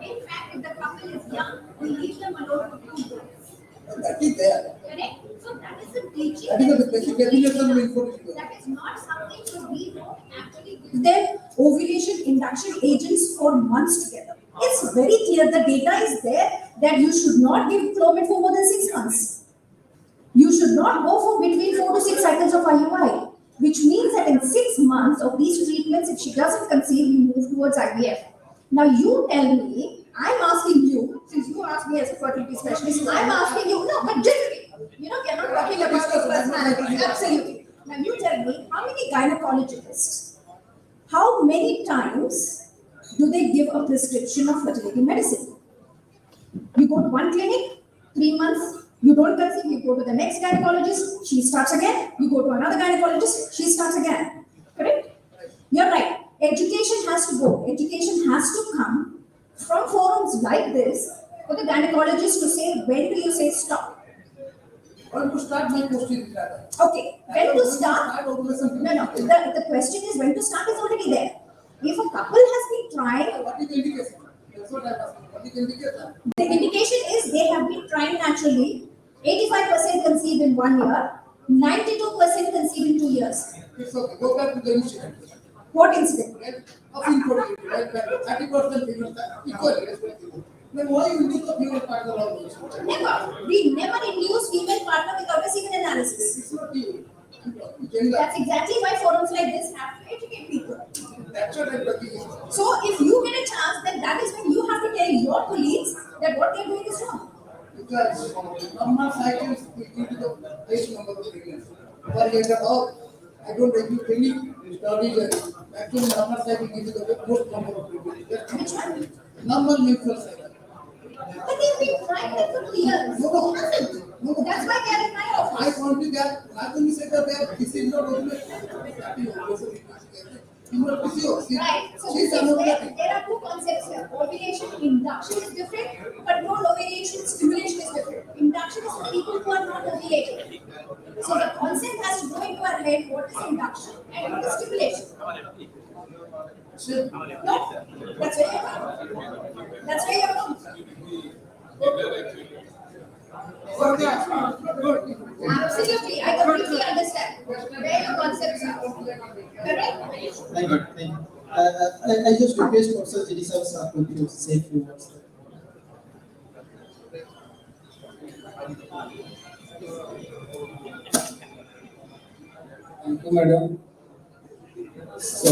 in fact, if the couple is young, we leave them alone for 2 years. That is there. Correct? So that is the teaching. That is the basic definition of infertility. That is not something that we don't actually give them ovulation induction agents for months together. It's very clear, the data is there that you should not give Clomid for more than 6 months. You should not go for between 4 to 6 cycles of IUI, which means that in 6 months of these treatments, if she doesn't conceive, you move towards IVF. Now you tell me, I'm asking you, since fertility specialist. I'm asking you, no, but generally, we are not talking about his personality. Absolutely. Now you tell me, how many gynecologists, how many times do they give a prescription of fertility medicine? You go to one clinic, 3 months, you don't conceive, you go to the next gynecologist, she starts again, you go to another gynecologist, she starts again. Correct? You're right. Education has to go. Education has to come from forums like this for the gynecologist to say, when do you say stop? When to start my question is that. Okay, when to start? Start ovulation. No. The question is when to start is already there. If a couple has been trying, What is the indication? That's what I'm asking. What is the indication? the indication is they have been trying naturally. 85% conceive in 1 year, 92% conceive in 2 years. It's okay. Go back to the incident. What incident? Right? Of infertility, right? 30% female equally respectively. Then why you need the female partner always? Never. We never induce female partner without a semen analysis. It's not you. Gender. That's exactly why forums like this have to educate people. That's what I'm talking about. So if you get a chance, then that is when you have to tell your colleagues that what they're doing is wrong. Because normal cycles will give you the highest number of pregnancy. For example, I don't review any studies. Actually, normal cycle gives you the most number of pregnancy. Which one? Normal menstrual cycle. But they've been trying it for 2 years. No. That's why they are in my I office. want to get, not only say that this is not ovulation. You know, PCO. Right. So She's this an is ovulation. there are two concepts here. Ovulation induction is different, but no ovulation stimulation is different. Induction is for people who are not ovulating. So the concept has to go into our head what is induction and what is stimulation. No, that's where you're wrong. That's where you're wrong. Absolutely, I completely understand where your concepts are. Correct? Thank you. Thank you. I just request Professor Jiri sir to say a few words. Thank you, madam. So,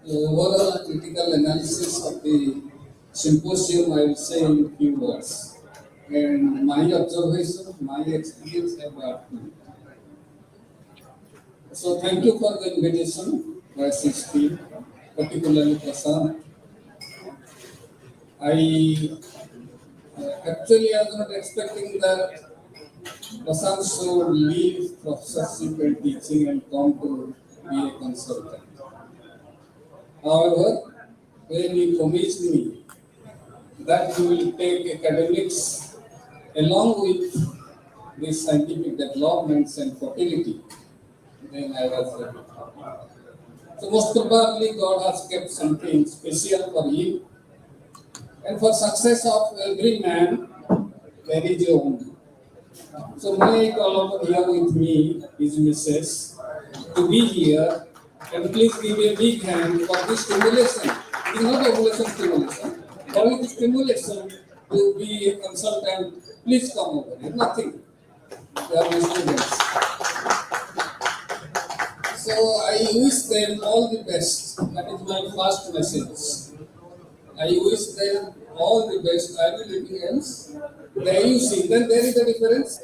overall critical analysis of the symposium, I will say in few words. And my observation, my experience about me. So, thank you for the invitation by 16, particularly Prasanta. I actually I was not expecting that Prasanta should leave professorship and teaching and come to be a consultant. However, when he promised me that he will take academics along with the scientific developments and fertility, then I was ready. So most probably God has kept something special for him. And for success of every man, there is a woman. So may I call upon here with me, his missus, to be here, and please give a big hand for this stimulation. It is not ovulation stimulation, but with stimulation to be a consultant. Please come over here. Nothing. They are my students. So I wish them all the best. That is my first message. I wish them all the best. I will anything else. There you see, then there is a difference.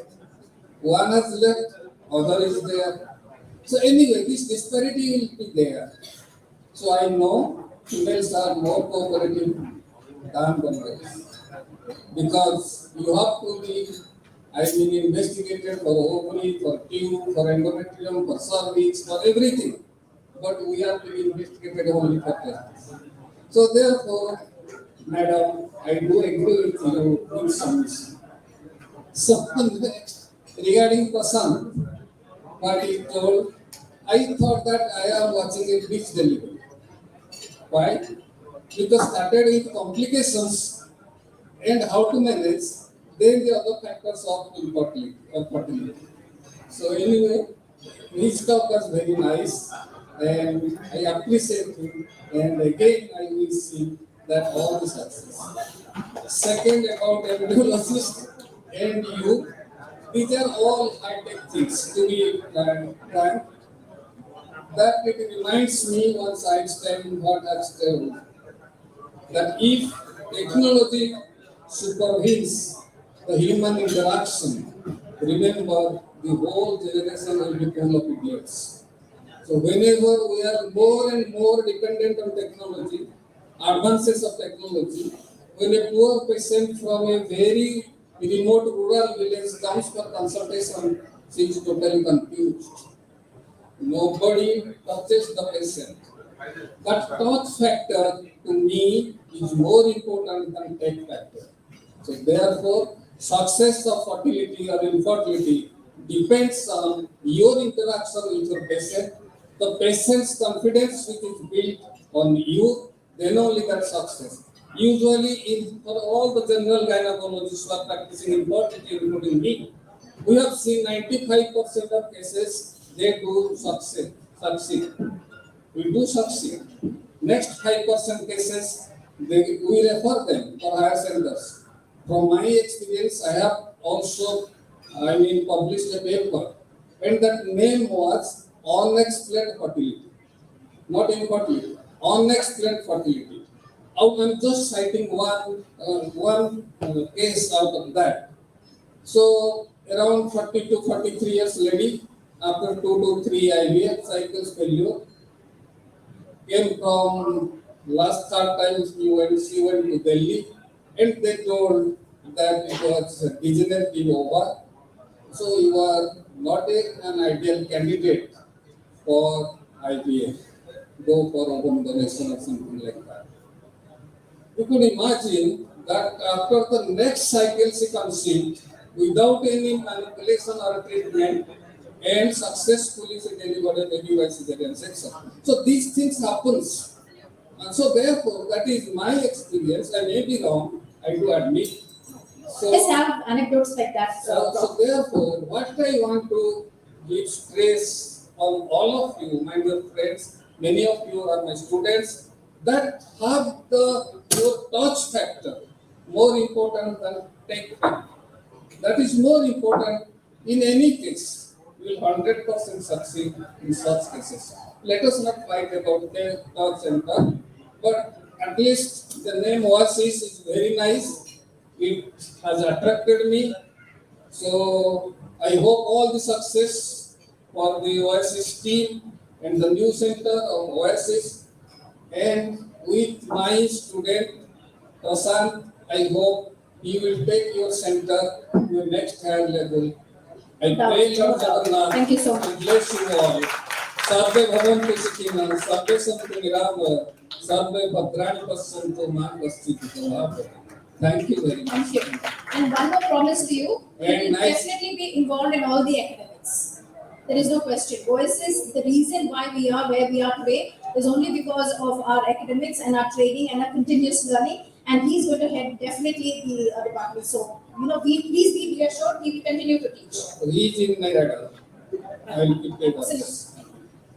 One has left, other is there. So anyway, this disparity will be there. So I know females are more cooperative than the males. Because you have to be, investigated for ovary, for tube, for endometrium, for cervix, for everything. But we have to be investigated only for testes. So therefore, madam, I do agree with you in submission. So next, regarding Prasanta, what he told, I thought that I am watching a beach delivery. Why? Because started with complications and how to manage, then the other factors of fertility. So anyway, his talk was very nice and I appreciate him, and again I wish him that all the success. Second, about embryologist and you, these are all high-tech things to be done. That it reminds me once Einstein what has told that if technology supervenes the human interaction, remember the whole generation will be full of idiots. So whenever we are more and more dependent on technology, advances of technology, when a poor patient from a very remote rural village comes for consultation, she is totally confused. Nobody touches the patient. That touch factor to me is more important than tech factor. So therefore, success of fertility or infertility depends on your interaction with your patient, the patient's confidence which is built on you, then only that success. Usually, for all the general gynecologists who are practicing infertility, including me, we have seen 95% of cases they do succeed. We do succeed. Next 5% cases, we refer them for higher centers. From my experience, I have also, published a paper, and that name was unexplained fertility, not infertility, unexplained fertility. I'm just citing one case out of that. So around 40 to 43 years lady, after 2 to 3 IVF cycles failure, came from last third time she went to Delhi, and they told that it was degenerative over, so you are not an ideal candidate for IVF. Go for ovum donation or something like that. You could imagine that after the next cycle she conceived without any manipulation or treatment, and successfully she delivered a baby by cesarean section. So these things happens. And so therefore, that is my experience. I may be wrong, I do admit. So, Just have anecdotes like that. so therefore, what I want to give stress on all of you, my dear friends, many of you are my students, that have your touch factor more important than tech factor. That is more important in any case. You will 100% succeed in such cases. Let us not fight about the touch and touch, but at least the name Oasis is very nice. It has attracted me. So I hope all the success for the Oasis team and the new center of Oasis, and with my student Prasanta, I hope he will take your center to the next higher level. I pray Lord Jagannath, Thank you so much. to bless you all. Sarve bhavantu sukhinan, sarve santu nirabha, sarve bhadrani passantu ma paschiti bhavata. Thank you very much. Thank you. And one more promise to you, Very you will nice. definitely be involved in all the academics. There is no question. Oasis, the reason why we are where we are today is only because of our academics and our training and our continuous learning. And he's going to head definitely the department. So, please be reassured, we will continue to teach. He is in my radar. I will keep it up.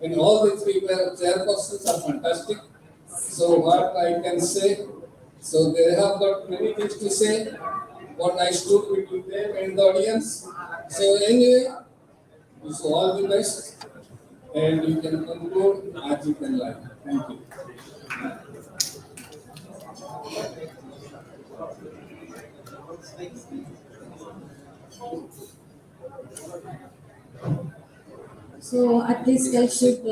And all the three chairpersons are fantastic. So what I can say, so they have got many things to say, what I stood between them and the audience. So anyway, wish you all the best, and you can conclude as you can like. Thank you. So at least I should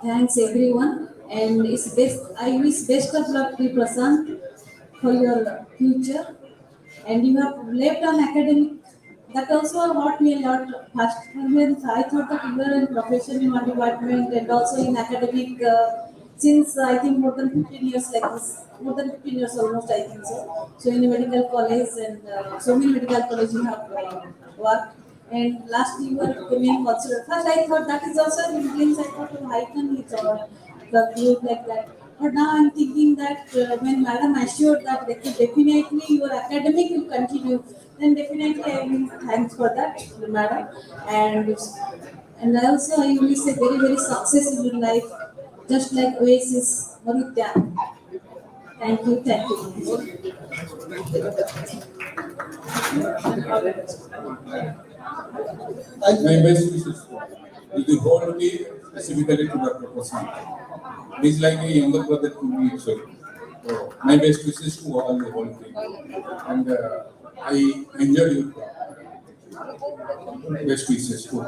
thanks everyone, and it's best. I wish best of luck to Prasant for your future, and you have left on academic. That also taught me a lot. First, I thought that you were in profession in one department and also in academic since I think more than 15 years like this, more than 15 years almost I think so. So in a medical college and so many medical colleges you have worked. And lastly, you were women considered. First, I thought that is also an influence. I thought, oh, how can it's all the group like that. But now I'm thinking that when Madam assured that definitely your academic will continue, then definitely I will thanks for that, Madam. And also I wish a very very success in your life, just like Oasis Marutya. Thank you, thank you. My best wishes to the whole team, specifically to Dr. Prasanta. He is like a younger brother to me, actually. So my best wishes to all the whole team. And I enjoyed your best wishes too.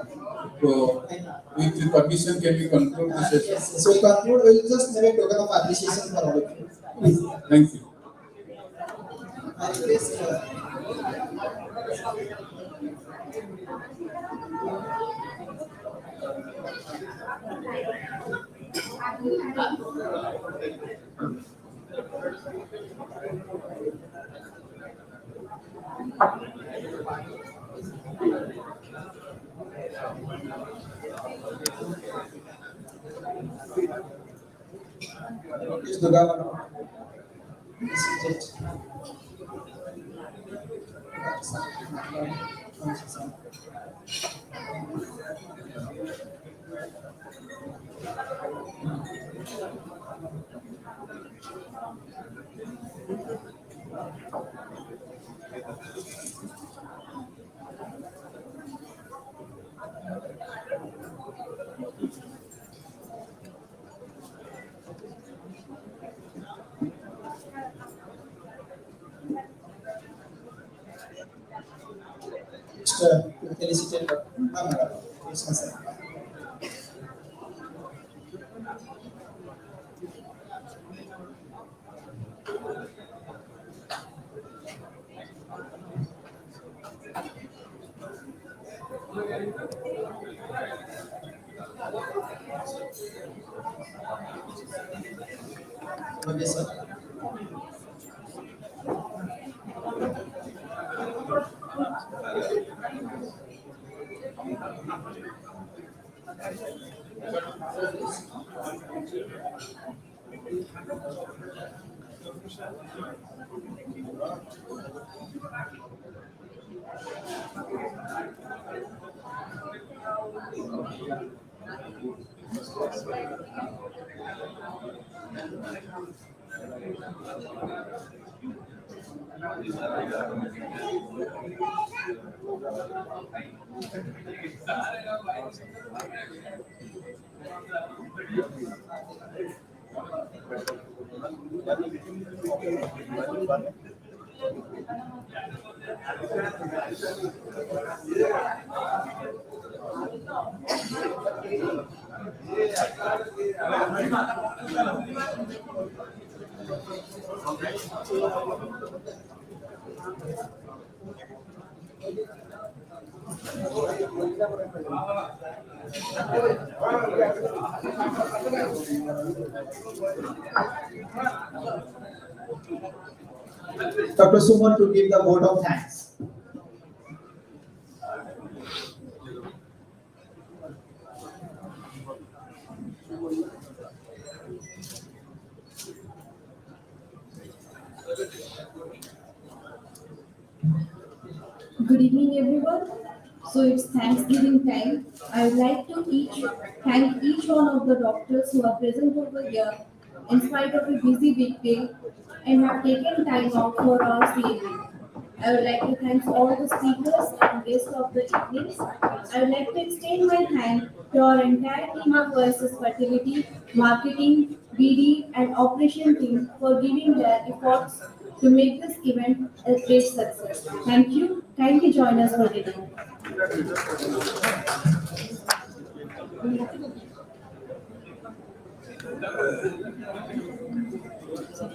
So with the permission, can we conclude the session? Yes, so we conclude, we'll just make a token of appreciation for all of you. Please. Thank you. I request, Yes, Durga. Yes, Mr. Felicity Krishna sir. Okay, sir. Dr. Suman to give the vote of thanks. Good evening, everyone. So it's Thanksgiving time. I would like to thank each one of the doctors who are present over here in spite of a busy weekday and have taken time out for our CME. I would like to thank all the speakers and guests of the evenings. I would like to extend my thanks to our entire team of Oasis Fertility, Marketing, BD, and Operation team for giving their efforts to make this event a great success. Thank you. Kindly join us for dinner.